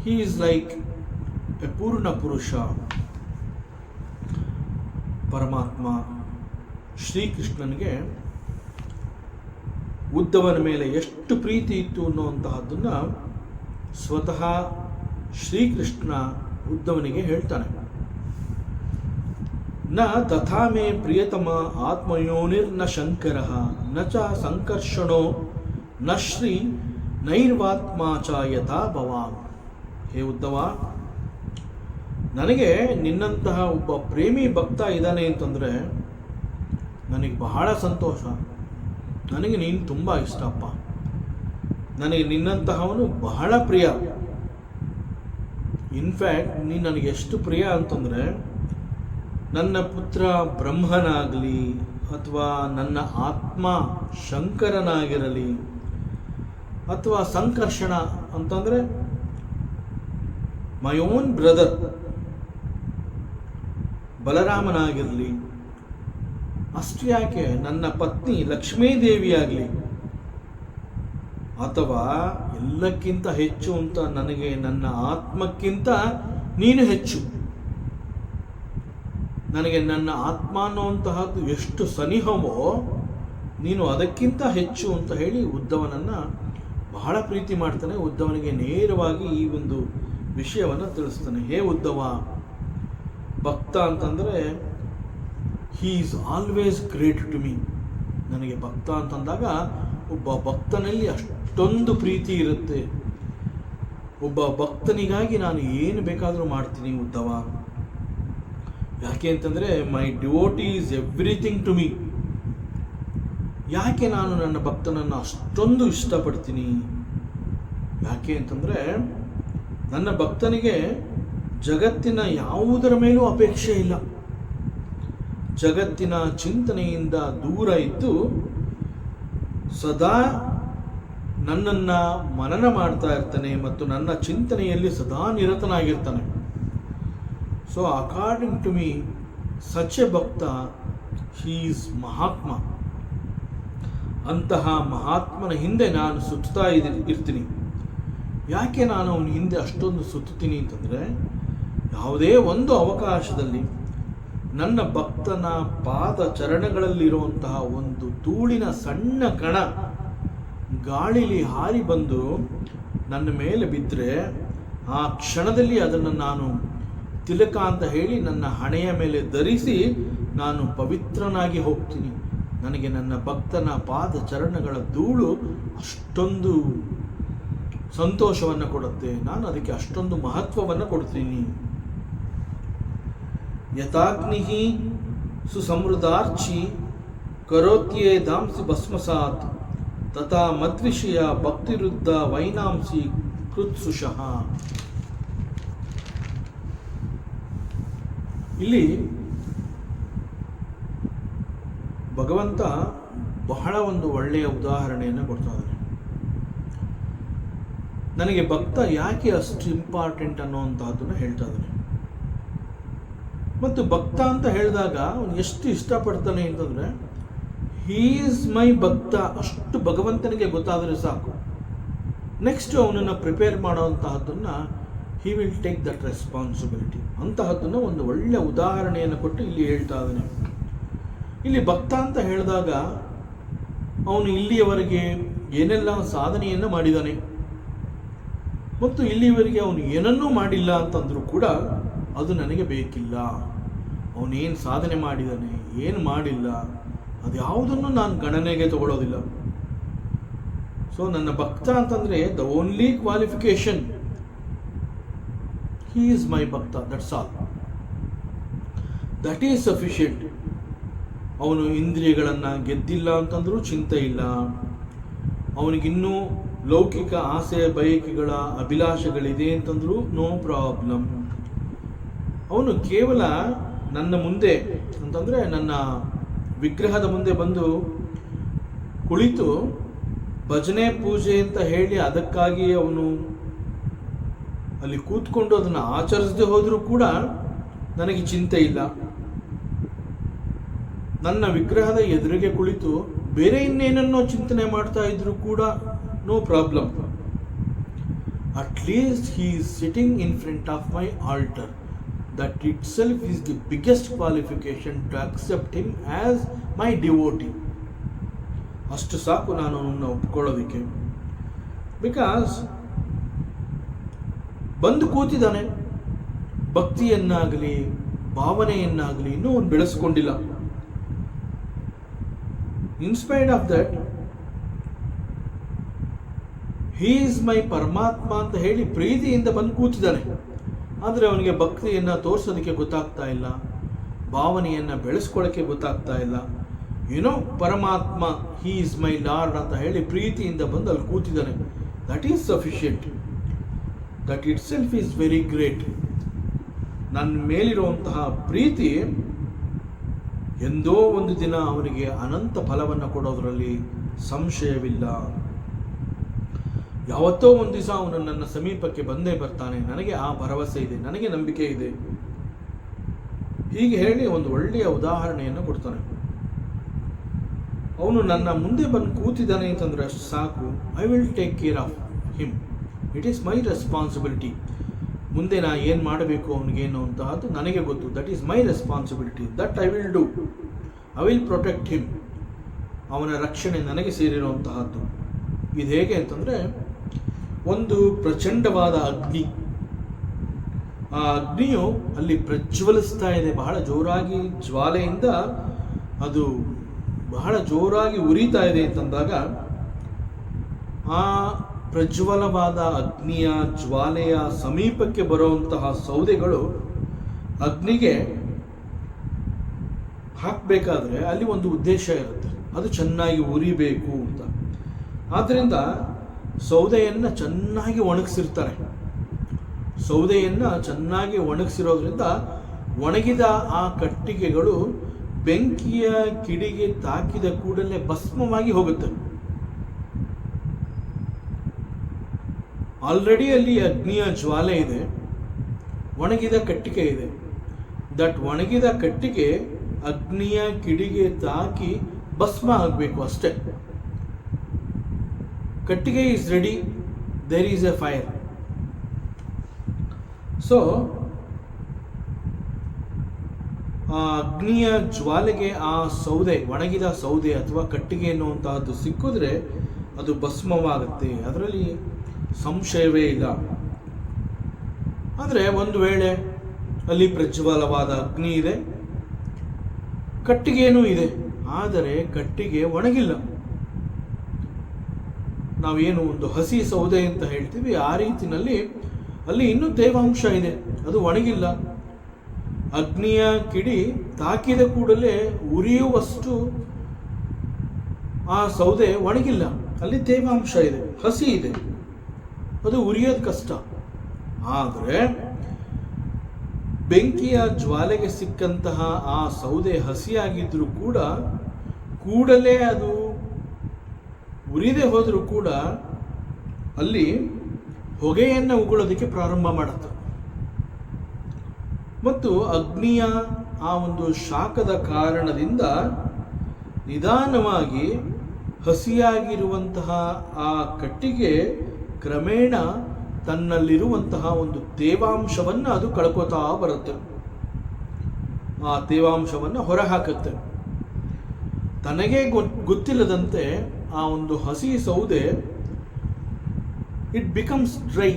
ಹೀ ಈಸ್ ಲೈಕ್ ಎ ಪೂರ್ಣ ಪುರುಷ. ಪರಮಾತ್ಮ ಶ್ರೀಕೃಷ್ಣನಿಗೆ ಉದ್ಧವನ ಮೇಲೆ ಎಷ್ಟು ಪ್ರೀತಿ ಇತ್ತು ಅನ್ನುವಂತಹದ್ದನ್ನು ಸ್ವತಃ ಶ್ರೀಕೃಷ್ಣ ಉದ್ಧವನಿಗೆ ಹೇಳ್ತಾನೆ. ನ ತಥಾ ಮೇ ಪ್ರಿಯತಮ ಆತ್ಮಯೋನಿರ್ನ ಶಂಕರ ನ ಚ ಸಂಕರ್ಷಣೋ ನ ಶ್ರೀ ನೈರ್ವಾತ್ಮ ಚ ಯಥಾ ಭವಾನ್. ಹೇ ಉದ್ಧವ, ನನಗೆ ನಿನ್ನಂತಹ ಒಬ್ಬ ಪ್ರೇಮಿ ಭಕ್ತ ಇದ್ದಾನೆ ಅಂತಂದರೆ ನನಗೆ ಬಹಳ ಸಂತೋಷ. ನನಗೆ ನೀನು ತುಂಬ ಇಷ್ಟಪ್ಪ. ನನಗೆ ನಿನ್ನಂತಹವನು ಬಹಳ ಪ್ರಿಯ. ಇನ್ಫ್ಯಾಕ್ಟ್ ನೀನು ನನಗೆ ಎಷ್ಟು ಪ್ರಿಯ ಅಂತಂದರೆ, ನನ್ನ ಪುತ್ರ ಬ್ರಹ್ಮನಾಗಲಿ ಅಥವಾ ನನ್ನ ಆತ್ಮ ಶಂಕರನಾಗಿರಲಿ ಅಥವಾ ಸಂಕರ್ಷಣ ಅಂತಂದರೆ ಮೈ ಓನ್ ಬ್ರದರ್ ಬಲರಾಮನಾಗಿರಲಿ, ಅಷ್ಟು ಯಾಕೆ ನನ್ನ ಪತ್ನಿ ಲಕ್ಷ್ಮೀದೇವಿಯಾಗಲಿ, ಅಥವಾ ಎಲ್ಲಕ್ಕಿಂತ ಹೆಚ್ಚು ಅಂತ ನನಗೆ ನನ್ನ ಆತ್ಮಕ್ಕಿಂತ ನೀನು ಹೆಚ್ಚು. ನನಗೆ ನನ್ನ ಆತ್ಮ ಅನ್ನುವಂತಹದ್ದು ಎಷ್ಟು ಸನಿಹವೋ ನೀನು ಅದಕ್ಕಿಂತ ಹೆಚ್ಚು ಅಂತ ಹೇಳಿ ಉದ್ಧವನನ್ನು ಬಹಳ ಪ್ರೀತಿ ಮಾಡ್ತಾನೆ. ಉದ್ಧವನಿಗೆ ನೇರವಾಗಿ ಈ ಒಂದು ವಿಷಯವನ್ನು ತಿಳಿಸ್ತಾನೆ. ಹೇ ಉದ್ಧವ, ಭಕ್ತ ಅಂತಂದರೆ he is always great to me. ನನಗೆ ಭಕ್ತ ಅಂತಂದಾಗ ಒಬ್ಬ ಭಕ್ತನಲ್ಲಿ ಅಷ್ಟೊಂದು ಪ್ರೀತಿ ಇರುತ್ತೆ. ಒಬ್ಬ ಭಕ್ತನಿಗಾಗಿ ನಾನು ಏನು ಬೇಕಾದರೂ ಮಾಡ್ತೀನಿ ಉದ್ಧವ. ಯಾಕೆ ಅಂತಂದರೆ my devotee is everything to me. ಯಾಕೆ ನಾನು ನನ್ನ ಭಕ್ತನನ್ನು ಅಷ್ಟೊಂದು ಇಷ್ಟಪಡ್ತೀನಿ? ಯಾಕೆ ಅಂತಂದರೆ ನನ್ನ ಭಕ್ತನಿಗೆ ಜಗತ್ತಿನ ಯಾವುದರ ಮೇಲೂ ಅಪೇಕ್ಷೆ ಇಲ್ಲ. ಜಗತ್ತಿನ ಚಿಂತನೆಯಿಂದ ದೂರ ಇದ್ದು ಸದಾ ನನ್ನನ್ನು ಮನನ ಮಾಡ್ತಾ ಇರ್ತಾನೆ ಮತ್ತು ನನ್ನ ಚಿಂತನೆಯಲ್ಲಿ ಸದಾ ನಿರತನಾಗಿರ್ತಾನೆ. So according to me such a bhakta, he is Mahatma. ಅಂತಹ ಮಹಾತ್ಮನ ಹಿಂದೆ ನಾನು ಸುತ್ತಾ ಇರ್ತೀನಿ. ಯಾಕೆ ನಾನು ಅವನ ಹಿಂದೆ ಅಷ್ಟೊಂದು ಸುತ್ತೀನಿ ಅಂತಂದರೆ, ಯಾವುದೇ ಒಂದು ಅವಕಾಶದಲ್ಲಿ ನನ್ನ ಭಕ್ತನ ಪಾದ ಚರಣಗಳಲ್ಲಿರುವಂತಹ ಒಂದು ಧೂಳಿನ ಸಣ್ಣ ಕಣ ಗಾಳಿಲಿ ಹಾರಿ ಬಂದು ನನ್ನ ಮೇಲೆ ಬಿದ್ದರೆ ಆ ಕ್ಷಣದಲ್ಲಿ ಅದನ್ನು ನಾನು ತಿಲಕ ಅಂತ ಹೇಳಿ ನನ್ನ ಹಣೆಯ ಮೇಲೆ ಧರಿಸಿ ನಾನು ಪವಿತ್ರನಾಗಿ ಹೋಗ್ತೀನಿ. ನನಗೆ ನನ್ನ ಭಕ್ತನ ಪಾದ ಚರಣಗಳ ಧೂಳು ಅಷ್ಟೊಂದು ಸಂತೋಷವನ್ನು ಕೊಡುತ್ತೆ. ನಾನು ಅದಕ್ಕೆ ಅಷ್ಟೊಂದು ಮಹತ್ವವನ್ನು ಕೊಡ್ತೀನಿ. ಯಥಾಗ್ನಿ ಸುಸಮೃದ್ಧಾರ್ಚಿ ಕರೋತ್ಯೇ ಧಾಂಸಿ ಭಸ್ಮಸಾತ್ ತಥಾ ಮದ್ವಿಷಯ ಭಕ್ತಿರುದ್ಧ ವೈನಾಂಸಿ ಕೃತ್ಸುಷಃ. ಇಲ್ಲಿ ಭಗವಂತ ಬಹಳ ಒಂದು ಒಳ್ಳೆಯ ಉದಾಹರಣೆಯನ್ನು ಕೊಡ್ತಾ ಇದ್ದಾನೆ. ನನಗೆ ಭಕ್ತ ಯಾಕೆ ಅಷ್ಟು ಇಂಪಾರ್ಟೆಂಟ್ ಅನ್ನೋವಂತಹದ್ದನ್ನು ಹೇಳ್ತಾ ಇದ್ದಾನೆ. ಮತ್ತು ಭಕ್ತ ಅಂತ ಹೇಳಿದಾಗ ಅವನು ಎಷ್ಟು ಇಷ್ಟಪಡ್ತಾನೆ ಅಂತಂದರೆ, ಹೀ ಈಸ್ ಮೈ ಭಕ್ತ ಅಷ್ಟು ಭಗವಂತನಿಗೆ ಗೊತ್ತಾದರೆ ಸಾಕು. ನೆಕ್ಸ್ಟ್ ಅವನನ್ನು ಪ್ರಿಪೇರ್ ಮಾಡೋವಂತಹದ್ದನ್ನು he will take that responsibility. ಅಂತಹದ್ದನ್ನು ಒಂದು ಒಳ್ಳೆಯ ಉದಾಹರಣೆಯನ್ನು ಕೊಟ್ಟು ಇಲ್ಲಿ ಹೇಳ್ತಾ ಇದ್ದಾನೆ. ಇಲ್ಲಿ ಭಕ್ತ ಅಂತ ಹೇಳಿದಾಗ ಅವನು ಇಲ್ಲಿಯವರೆಗೆ ಏನೆಲ್ಲ ಸಾಧನೆಯನ್ನು ಮಾಡಿದ್ದಾನೆ ಮತ್ತು ಇಲ್ಲಿಯವರೆಗೆ ಅವನು ಏನನ್ನೂ ಮಾಡಿಲ್ಲ ಅಂತಂದರೂ ಕೂಡ ಅದು ನನಗೆ ಬೇಕಿಲ್ಲ. ಅವನೇನು ಸಾಧನೆ ಮಾಡಿದ್ದಾನೆ, ಏನು ಮಾಡಿಲ್ಲ, ಅದು ಯಾವುದನ್ನು ನಾನು ಗಣನೆಗೆ ತಗೊಳ್ಳೋದಿಲ್ಲ. ಸೊ ನನ್ನ ಭಕ್ತ ಅಂತಂದರೆ the only qualification, he is my bhakta, that's all, that is sufficient. ಅವನು ಇಂದ್ರಿಯಗಳನ್ನು ಗೆದ್ದಿಲ್ಲ ಅಂತಂದ್ರೂ ಚಿಂತೆ ಇಲ್ಲ, ಅವನಿಗಿನ್ನೂ ಲೌಕಿಕ ಆಸೆ ಬಯಕೆಗಳ ಅಭಿಲಾಷೆಗಳಿದೆ ಅಂತಂದ್ರೂ ನೋ ಪ್ರಾಬ್ಲಮ್. ಅವನು ಕೇವಲ ನನ್ನ ಮುಂದೆ ಅಂತಂದರೆ ನನ್ನ ವಿಗ್ರಹದ ಮುಂದೆ ಬಂದು ಕುಳಿತು ಭಜನೆ ಪೂಜೆ ಅಂತ ಹೇಳಿ ಅದಕ್ಕಾಗಿ ಅವನು ಅಲ್ಲಿ ಕೂತ್ಕೊಂಡು ಅದನ್ನು ಆಚರಿಸದೆ ಹೋದರೂ ಕೂಡ ನನಗೆ ಚಿಂತೆ ಇಲ್ಲ. ನನ್ನ ವಿಗ್ರಹದ ಎದುರಿಗೆ ಕುಳಿತು ಬೇರೆ ಇನ್ನೇನನ್ನೋ ಚಿಂತನೆ ಮಾಡ್ತಾ ಇದ್ರು ಕೂಡ no problem. At least he is sitting in front of my altar. That itself is the biggest qualification to accept him as my devotee. ಅಷ್ಟು ಸಾಕು ನಾನು ಅವನನ್ನು ಒಪ್ಕೊಳ್ಳೋದಕ್ಕೆ. ಬಿಕಾಸ್ ಬಂದು ಕೂತಿದ್ದಾನೆ, ಭಕ್ತಿಯನ್ನಾಗಲಿ ಭಾವನೆಯನ್ನಾಗಲಿ ಇನ್ನೂ ಅವನು ಬೆಳೆಸ್ಕೊಂಡಿಲ್ಲ. Inspired of that he is my Paramatma ಅಂತ ಹೇಳಿ ಪ್ರೀತಿಯಿಂದ ಬಂದು ಕೂತಿದ್ದಾನೆ. ಆದರೆ ಅವನಿಗೆ ಭಕ್ತಿಯನ್ನು ತೋರಿಸೋದಕ್ಕೆ ಗೊತ್ತಾಗ್ತಾ ಇಲ್ಲ, ಭಾವನೆಯನ್ನು ಬೆಳೆಸ್ಕೊಳ್ಳೋಕ್ಕೆ ಗೊತ್ತಾಗ್ತಾ ಇಲ್ಲ. ಏನೋ ಪರಮಾತ್ಮ ಹೀ ಈಸ್ ಮೈ ಲಾರ್ಡ್ ಅಂತ ಹೇಳಿ ಪ್ರೀತಿಯಿಂದ ಬಂದು ಅಲ್ಲಿ ಕೂತಿದ್ದಾನೆ. That is sufficient. That it self is very great. ನನ್ನ ಮೇಲಿರುವಂತಹ ಪ್ರೀತಿ ಎಂದೋ ಒಂದು ದಿನ ಅವನಿಗೆ ಅನಂತ ಫಲವನ್ನು ಕೊಡೋದರಲ್ಲಿ ಸಂಶಯವಿಲ್ಲ. ಯಾವತ್ತೋ ಒಂದು ದಿವಸ ಅವನು ನನ್ನ ಸಮೀಪಕ್ಕೆ ಬಂದೇ ಬರ್ತಾನೆ, ನನಗೆ ಆ ಭರವಸೆ ಇದೆ, ನನಗೆ ನಂಬಿಕೆ ಇದೆ. ಹೀಗೆ ಹೇಳಿ ಒಂದು ಒಳ್ಳೆಯ ಉದಾಹರಣೆಯನ್ನು ಕೊಡ್ತಾನೆ. ಅವನು ನನ್ನ ಮುಂದೆ ಬಂದು ಕೂತಿದ್ದಾನೆ ಅಂತಂದರೆ ಅಷ್ಟು ಸಾಕು. I will take care of him. It is my responsibility. ಮುಂದೆ ನಾ ಏನು ಮಾಡಬೇಕು ಅವನಿಗೇನು ಅಂತ ಅದು ನನಗೆ ಗೊತ್ತು. That is my responsibility. That I will do. I will protect him. ಅವನ ರಕ್ಷಣೆ ನನಗೆ ಸೇರಿರುವಂತಹದ್ದು. ಇದು ಹೇಗೆ ಅಂತಂದರೆ, ಒಂದು ಪ್ರಚಂಡವಾದ ಅಗ್ನಿ, ಆ ಅಗ್ನಿಯು ಅಲ್ಲಿ ಪ್ರಜ್ವಲಿಸ್ತಾ ಇದೆ, ಬಹಳ ಜೋರಾಗಿ ಜ್ವಾಲೆಯಿಂದ ಅದು ಬಹಳ ಜೋರಾಗಿ ಉರಿತಾ ಇದೆ ಅಂತಂದಾಗ ಆ ಪ್ರಜ್ವಲವಾದ ಅಗ್ನಿಯ ಜ್ವಾಲೆಯ ಸಮೀಪಕ್ಕೆ ಬರುವಂತಹ ಸೌದೆಗಳು ಅಗ್ನಿಗೆ ಹಾಕಬೇಕಾದ್ರೆ ಅಲ್ಲಿ ಒಂದು ಉದ್ದೇಶ ಇರುತ್ತೆ, ಅದು ಚೆನ್ನಾಗಿ ಉರಿಬೇಕು ಅಂತ. ಆದ್ದರಿಂದ ಸೌದೆಯನ್ನು ಚೆನ್ನಾಗಿ ಒಣಗಿಸಿರ್ತಾರೆ. ಸೌದೆಯನ್ನು ಚೆನ್ನಾಗಿ ಒಣಗಿಸಿರೋದ್ರಿಂದ ಒಣಗಿದ ಆ ಕಟ್ಟಿಗೆಗಳು ಬೆಂಕಿಯ ಕಿಡಿಗೆ ತಾಕಿದ ಕೂಡಲೇ ಭಸ್ಮವಾಗಿ ಹೋಗುತ್ತೆ. ಆಲ್ರೆಡಿ ಅಲ್ಲಿ ಅಗ್ನಿಯ ಜ್ವಾಲೆ ಇದೆ, ಒಣಗಿದ ಕಟ್ಟಿಗೆ ಇದೆ. ದಟ್ ಒಣಗಿದ ಕಟ್ಟಿಗೆ ಅಗ್ನಿಯ ಕಿಡಿಗೆ ತಾಕಿ ಭಸ್ಮ ಆಗಬೇಕು ಅಷ್ಟೇ. ಕಟ್ಟಿಗೆ is ready, there is a fire. So ಆ ಅಗ್ನಿಯ ಜ್ವಾಲೆಗೆ ಆ ಸೌದೆ, ಒಣಗಿದ ಸೌದೆ ಅಥವಾ ಕಟ್ಟಿಗೆ ಎನ್ನುವಂತಹದ್ದು ಸಿಕ್ಕಿದ್ರೆ ಅದು ಭಸ್ಮವಾಗುತ್ತೆ, ಅದರಲ್ಲಿ ಸಂಶಯವೇ ಇಲ್ಲ. ಆದರೆ ಒಂದು ವೇಳೆ ಅಲ್ಲಿ ಪ್ರಜ್ವಲವಾದ ಅಗ್ನಿ ಇದೆ, ಕಟ್ಟಿಗೆನೂ ಇದೆ, ಆದರೆ ಕಟ್ಟಿಗೆ ಒಣಗಿಲ್ಲ. ನಾವೇನು ಒಂದು ಹಸಿ ಸೌದೆ ಅಂತ ಹೇಳ್ತೀವಿ, ಆ ರೀತಿಯಲ್ಲಿ ಅಲ್ಲಿ ಇನ್ನೂ ತೇವಾಂಶ ಇದೆ, ಅದು ಒಣಗಿಲ್ಲ. ಅಗ್ನಿಯ ಕಿಡಿ ತಾಕಿದ ಕೂಡಲೇ ಉರಿಯುವಷ್ಟು ಆ ಸೌದೆ ಒಣಗಿಲ್ಲ, ಅಲ್ಲಿ ತೇವಾಂಶ ಇದೆ, ಹಸಿ ಇದೆ, ಅದು ಉರಿಯೋದು ಕಷ್ಟ. ಆದರೆ ಬೆಂಕಿಯ ಜ್ವಾಲೆಗೆ ಸಿಕ್ಕಂತಹ ಆ ಸೌದೆ ಹಸಿಯಾಗಿದ್ರೂ ಕೂಡ ಕೂಡಲೇ ಅದು ಉರಿದೇ ಹೋದರೂ ಕೂಡ ಅಲ್ಲಿ ಹೊಗೆಯನ್ನು ಉಗುಳೋದಕ್ಕೆ ಪ್ರಾರಂಭ ಮಾಡುತ್ತೆ. ಮತ್ತು ಅಗ್ನಿಯ ಆ ಒಂದು ಶಾಖದ ಕಾರಣದಿಂದ ನಿಧಾನವಾಗಿ ಹಸಿಯಾಗಿರುವಂತಹ ಆ ಕಟ್ಟಿಗೆ ಕ್ರಮೇಣ ತನ್ನಲ್ಲಿರುವಂತಹ ಒಂದು ತೇವಾಂಶವನ್ನು ಅದು ಕಳ್ಕೋತಾ ಬರುತ್ತೆ, ಆ ತೇವಾಂಶವನ್ನು ಹೊರಹಾಕುತ್ತೆ. ತನಗೇ ಗೊತ್ತಿಲ್ಲದಂತೆ ಆ ಒಂದು ಹಸಿ ಸೌದೆ ಇಟ್ ಬಿಕಮ್ಸ್ ಡ್ರೈ,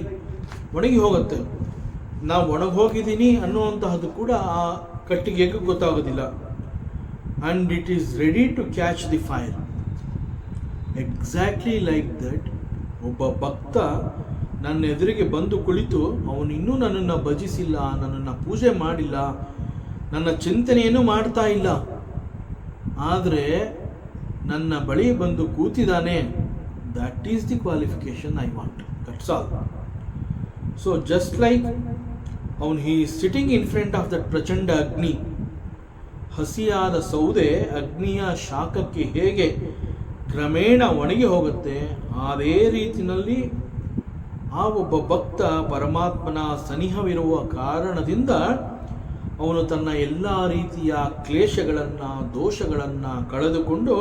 ಒಣಗಿ ಹೋಗುತ್ತೆ. ನಾವು ಒಣಗಿ ಹೋಗಿದ್ದೀನಿ ಅನ್ನುವಂತಹದ್ದು ಕೂಡ ಆ ಕಟ್ಟಿಗೆಗೆ ಗೊತ್ತಾಗೋದಿಲ್ಲ. And it is ready to catch the fire. Exactly like that ಒಬ್ಬ ಭಕ್ತ ನನ್ನ ಎದುರಿಗೆ ಬಂದು ಕುಳಿತು ಅವನು ಇನ್ನೂ ನನ್ನನ್ನು ಭಜಿಸಿಲ್ಲ, ನನ್ನನ್ನು ಪೂಜೆ ಮಾಡಿಲ್ಲ, ನನ್ನ ಚಿಂತನೆಯನ್ನು ಮಾಡ್ತಾ ಇಲ್ಲ, ಆದರೆ ನನ್ನ ಬಳಿ ಬಂದು ಕೂತಿದ್ದಾನೆ. That is the qualification I want. That's all. So just like ಅವನು he sitting in front of that ಪ್ರಚಂಡ ಅಗ್ನಿ, ಹಸಿಯಾದ ಸೌದೆ ಅಗ್ನಿಯ ಶಾಖಕ್ಕೆ ಹೇಗೆ ಕ್ರಮೇಣ ಒಣಗಿ ಹೋಗುತ್ತೆ, ಅದೇ ರೀತಿಯಲ್ಲಿ ಆ ಒಬ್ಬ ಭಕ್ತ ಪರಮಾತ್ಮನ ಸನಿಹವಿರುವ ಕಾರಣದಿಂದ ಅವನು ತನ್ನ ಎಲ್ಲ ರೀತಿಯ ಕ್ಲೇಶಗಳನ್ನು, ದೋಷಗಳನ್ನು ಕಳೆದುಕೊಂಡು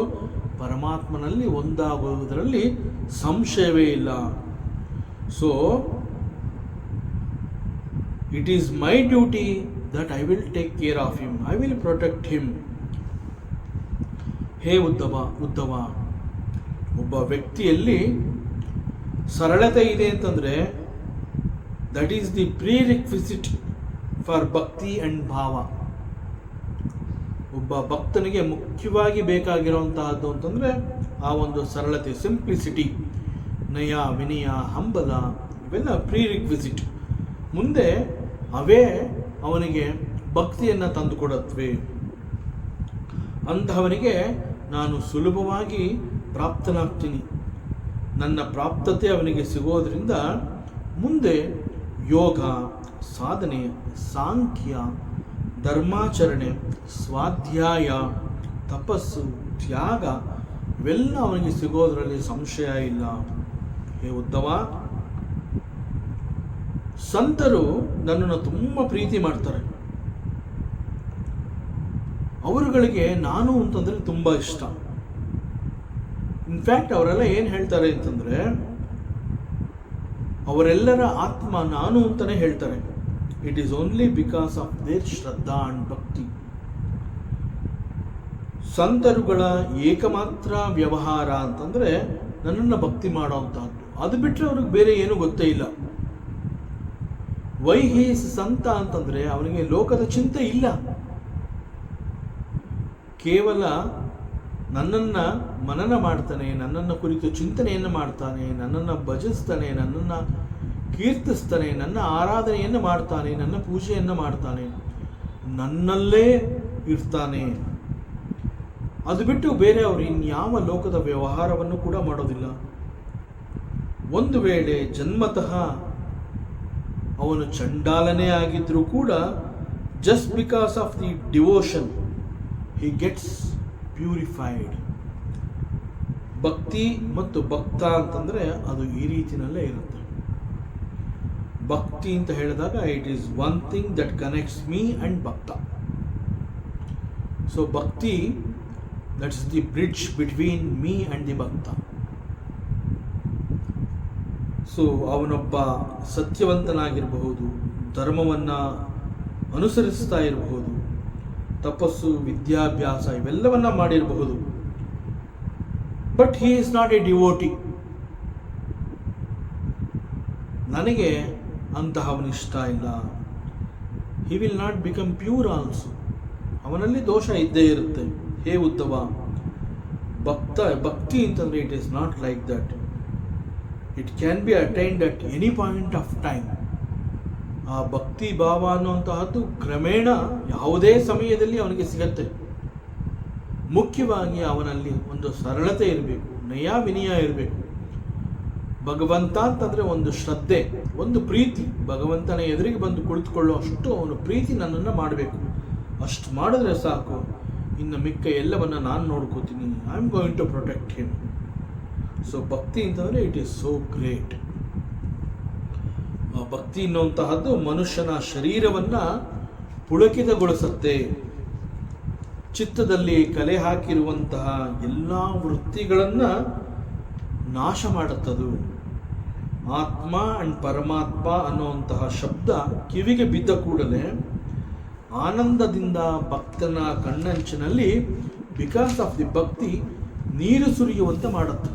ಪರಮಾತ್ಮನಲ್ಲಿ ಒಂದಾಗುವುದರಲ್ಲಿ ಸಂಶಯವೇ ಇಲ್ಲ. So it is my duty that I will take care of him, I will protect him. ಹೇ ಉದ್ಧವ, ಒಬ್ಬ ವ್ಯಕ್ತಿಯಲ್ಲಿ ಸರಳತೆ ಇದೆ ಅಂತಂದರೆ that is the prerequisite for bhakti and bhava. ಒಬ್ಬ ಭಕ್ತನಿಗೆ ಮುಖ್ಯವಾಗಿ ಬೇಕಾಗಿರುವಂತಹದ್ದು ಅಂತಂದರೆ ಆ ಒಂದು ಸರಳತೆ, ಸಿಂಪ್ಲಿಸಿಟಿ, ನಯ, ವಿನಯ, ಹಂಬಲ, ಇವೆಲ್ಲ ಪ್ರೀ ರಿಕ್ವಿಸಿಟ್. ಮುಂದೆ ಅವೇ ಅವನಿಗೆ ಭಕ್ತಿಯನ್ನು ತಂದುಕೊಡತ್ವೆ. ಅಂತಹವನಿಗೆ ನಾನು ಸುಲಭವಾಗಿ ಪ್ರಾಪ್ತನಾಗ್ತೀನಿ. ನನ್ನ ಪ್ರಾಪ್ತತೆ ಅವನಿಗೆ ಸಿಗೋದ್ರಿಂದ ಮುಂದೆ ಯೋಗ, ಸಾಧನೆ, ಸಾಂಖ್ಯ, ಧರ್ಮಾಚರಣೆ, ಸ್ವಾಧ್ಯಾಯ, ತಪಸ್ಸು, ತ್ಯಾಗ ಇವೆಲ್ಲ ಅವನಿಗೆ ಸಿಗೋದರಲ್ಲಿ ಸಂಶಯ ಇಲ್ಲ. ಹೇ ಉದ್ಧವ, ಸಂತರು ನನ್ನನ್ನು ತುಂಬ ಪ್ರೀತಿ ಮಾಡ್ತಾರೆ. ಅವರುಗಳಿಗೆ ನಾನು ಅಂತಂದರೆ ತುಂಬ ಇಷ್ಟ. ಇನ್ಫ್ಯಾಕ್ಟ್ ಅವರೆಲ್ಲ ಏನು ಹೇಳ್ತಾರೆ ಅಂತಂದರೆ ಅವರೆಲ್ಲರ ಆತ್ಮ ನಾನು ಅಂತಲೇ ಹೇಳ್ತಾರೆ. It is only because of their Shraddha and ಭಕ್ತಿ. ಸಂತರುಗಳ ಏಕಮಾತ್ರ ವ್ಯವಹಾರ ಅಂತಂದರೆ ನನ್ನನ್ನು ಭಕ್ತಿ ಮಾಡೋವಂಥದ್ದು. ಅದು ಬಿಟ್ಟರೆ ಅವ್ರಿಗೆ ಬೇರೆ ಏನೂ ಗೊತ್ತೇ ಇಲ್ಲ. ವೈ ಹೀಸ್ ಸಂತ ಅಂತಂದರೆ ಅವನಿಗೆ ಲೋಕದ ಚಿಂತೆ ಇಲ್ಲ. ಕೇವಲ ನನ್ನನ್ನು ಮನನ ಮಾಡ್ತಾನೆ, ನನ್ನನ್ನು ಕುರಿತು ಚಿಂತನೆಯನ್ನು ಮಾಡ್ತಾನೆ, ನನ್ನನ್ನು ಭಜಿಸ್ತಾನೆ, ನನ್ನನ್ನು ಕೀರ್ತಿಸ್ತಾನೆ, ನನ್ನ ಆರಾಧನೆಯನ್ನು ಮಾಡ್ತಾನೆ, ನನ್ನ ಪೂಜೆಯನ್ನು ಮಾಡ್ತಾನೆ, ನನ್ನಲ್ಲೇ ಇರ್ತಾನೆ. ಅದು ಬಿಟ್ಟು ಬೇರೆ ಅವರು ಇನ್ಯಾವ ಲೋಕದ ವ್ಯವಹಾರವನ್ನು ಕೂಡ ಮಾಡೋದಿಲ್ಲ. ಒಂದು ವೇಳೆ ಜನ್ಮತಃ ಅವನು ಚಂಡಾಲನೇ ಆಗಿದ್ರೂ ಕೂಡ just because of the devotion he gets purified. ಭಕ್ತಿ ಮತ್ತು ಭಕ್ತ ಅಂತಂದರೆ ಅದು ಈ ರೀತಿಯಲ್ಲೇ ಇರುತ್ತೆ. ಭಕ್ತಿ ಅಂತ ಹೇಳಿದಾಗ it is one thing that connects me and ಭಕ್ತ. ಸೊ ಭಕ್ತಿ that's the bridge between me and the ಭಕ್ತ. ಸೊ ಅವನೊಬ್ಬ ಸತ್ಯವಂತನಾಗಿರಬಹುದು, ಧರ್ಮವನ್ನು ಅನುಸರಿಸ್ತಾ ಇರಬಹುದು, ತಪಸ್ಸು, ವಿದ್ಯಾಭ್ಯಾಸ ಇವೆಲ್ಲವನ್ನ ಮಾಡಿರಬಹುದು. But he is not A devotee. ನನಗೆ ಅಂತಹವನಿಷ್ಟ ಇಲ್ಲ. He will not become pure also. ಅವನಲ್ಲಿ ದೋಷ ಇದ್ದೇ ಇರುತ್ತೆ. ಹೇ ಉದ್ಧವ, ಭಕ್ತಿ ಅಂತಂದರೆ it is not like that. It can be attained at any point of time. ಆ ಭಕ್ತಿ ಭಾವ ಅನ್ನುವಂತಹದ್ದು ಕ್ರಮೇಣ ಯಾವುದೇ ಸಮಯದಲ್ಲಿ ಅವನಿಗೆ ಸಿಗತ್ತೆ. ಮುಖ್ಯವಾಗಿ ಅವನಲ್ಲಿ ಒಂದು ಸರಳತೆ ಇರಬೇಕು, ನಯ ವಿನಯ ಇರಬೇಕು. ಭಗವಂತ ಅಂತಂದರೆ ಒಂದು ಶ್ರದ್ಧೆ, ಒಂದು ಪ್ರೀತಿ. ಭಗವಂತನ ಎದುರಿಗೆ ಬಂದು ಕುಳಿತುಕೊಳ್ಳೋ ಅಷ್ಟು ಅವನು ಪ್ರೀತಿ ನನ್ನನ್ನು ಮಾಡಬೇಕು. ಅಷ್ಟು ಮಾಡಿದ್ರೆ ಸಾಕು, ಇನ್ನು ಮಿಕ್ಕ ಎಲ್ಲವನ್ನು ನಾನು ನೋಡ್ಕೋತೀನಿ. I am going to protect him. So ಭಕ್ತಿ ಅಂತಂದರೆ ಇಟ್ ಈಸ್ ಸೋ ಗ್ರೇಟ್. ಭಕ್ತಿ ಎನ್ನುವಂತಹದ್ದು ಮನುಷ್ಯನ ಶರೀರವನ್ನು ಪುಳಕಿತಗೊಳಿಸುತ್ತೆ. ಚಿತ್ತದಲ್ಲಿ ಕಲೆ ಹಾಕಿರುವಂತಹ ಎಲ್ಲ ವೃತ್ತಿಗಳನ್ನು ನಾಶ ಮಾಡುತ್ತದು. ಆತ್ಮ ಅಂಡ್ ಪರಮಾತ್ಮ ಅನ್ನುವಂತಹ ಶಬ್ದ ಕಿವಿಗೆ ಬಿದ್ದ ಕೂಡಲೇ ಆನಂದದಿಂದ ಭಕ್ತನ ಕಣ್ಣಂಚಿನಲ್ಲಿ ಬಿಕಾಸ್ ಆಫ್ ದಿ ಭಕ್ತಿ ನೀರು ಸುರಿಯುವಂತೆ ಮಾಡುತ್ತೆ.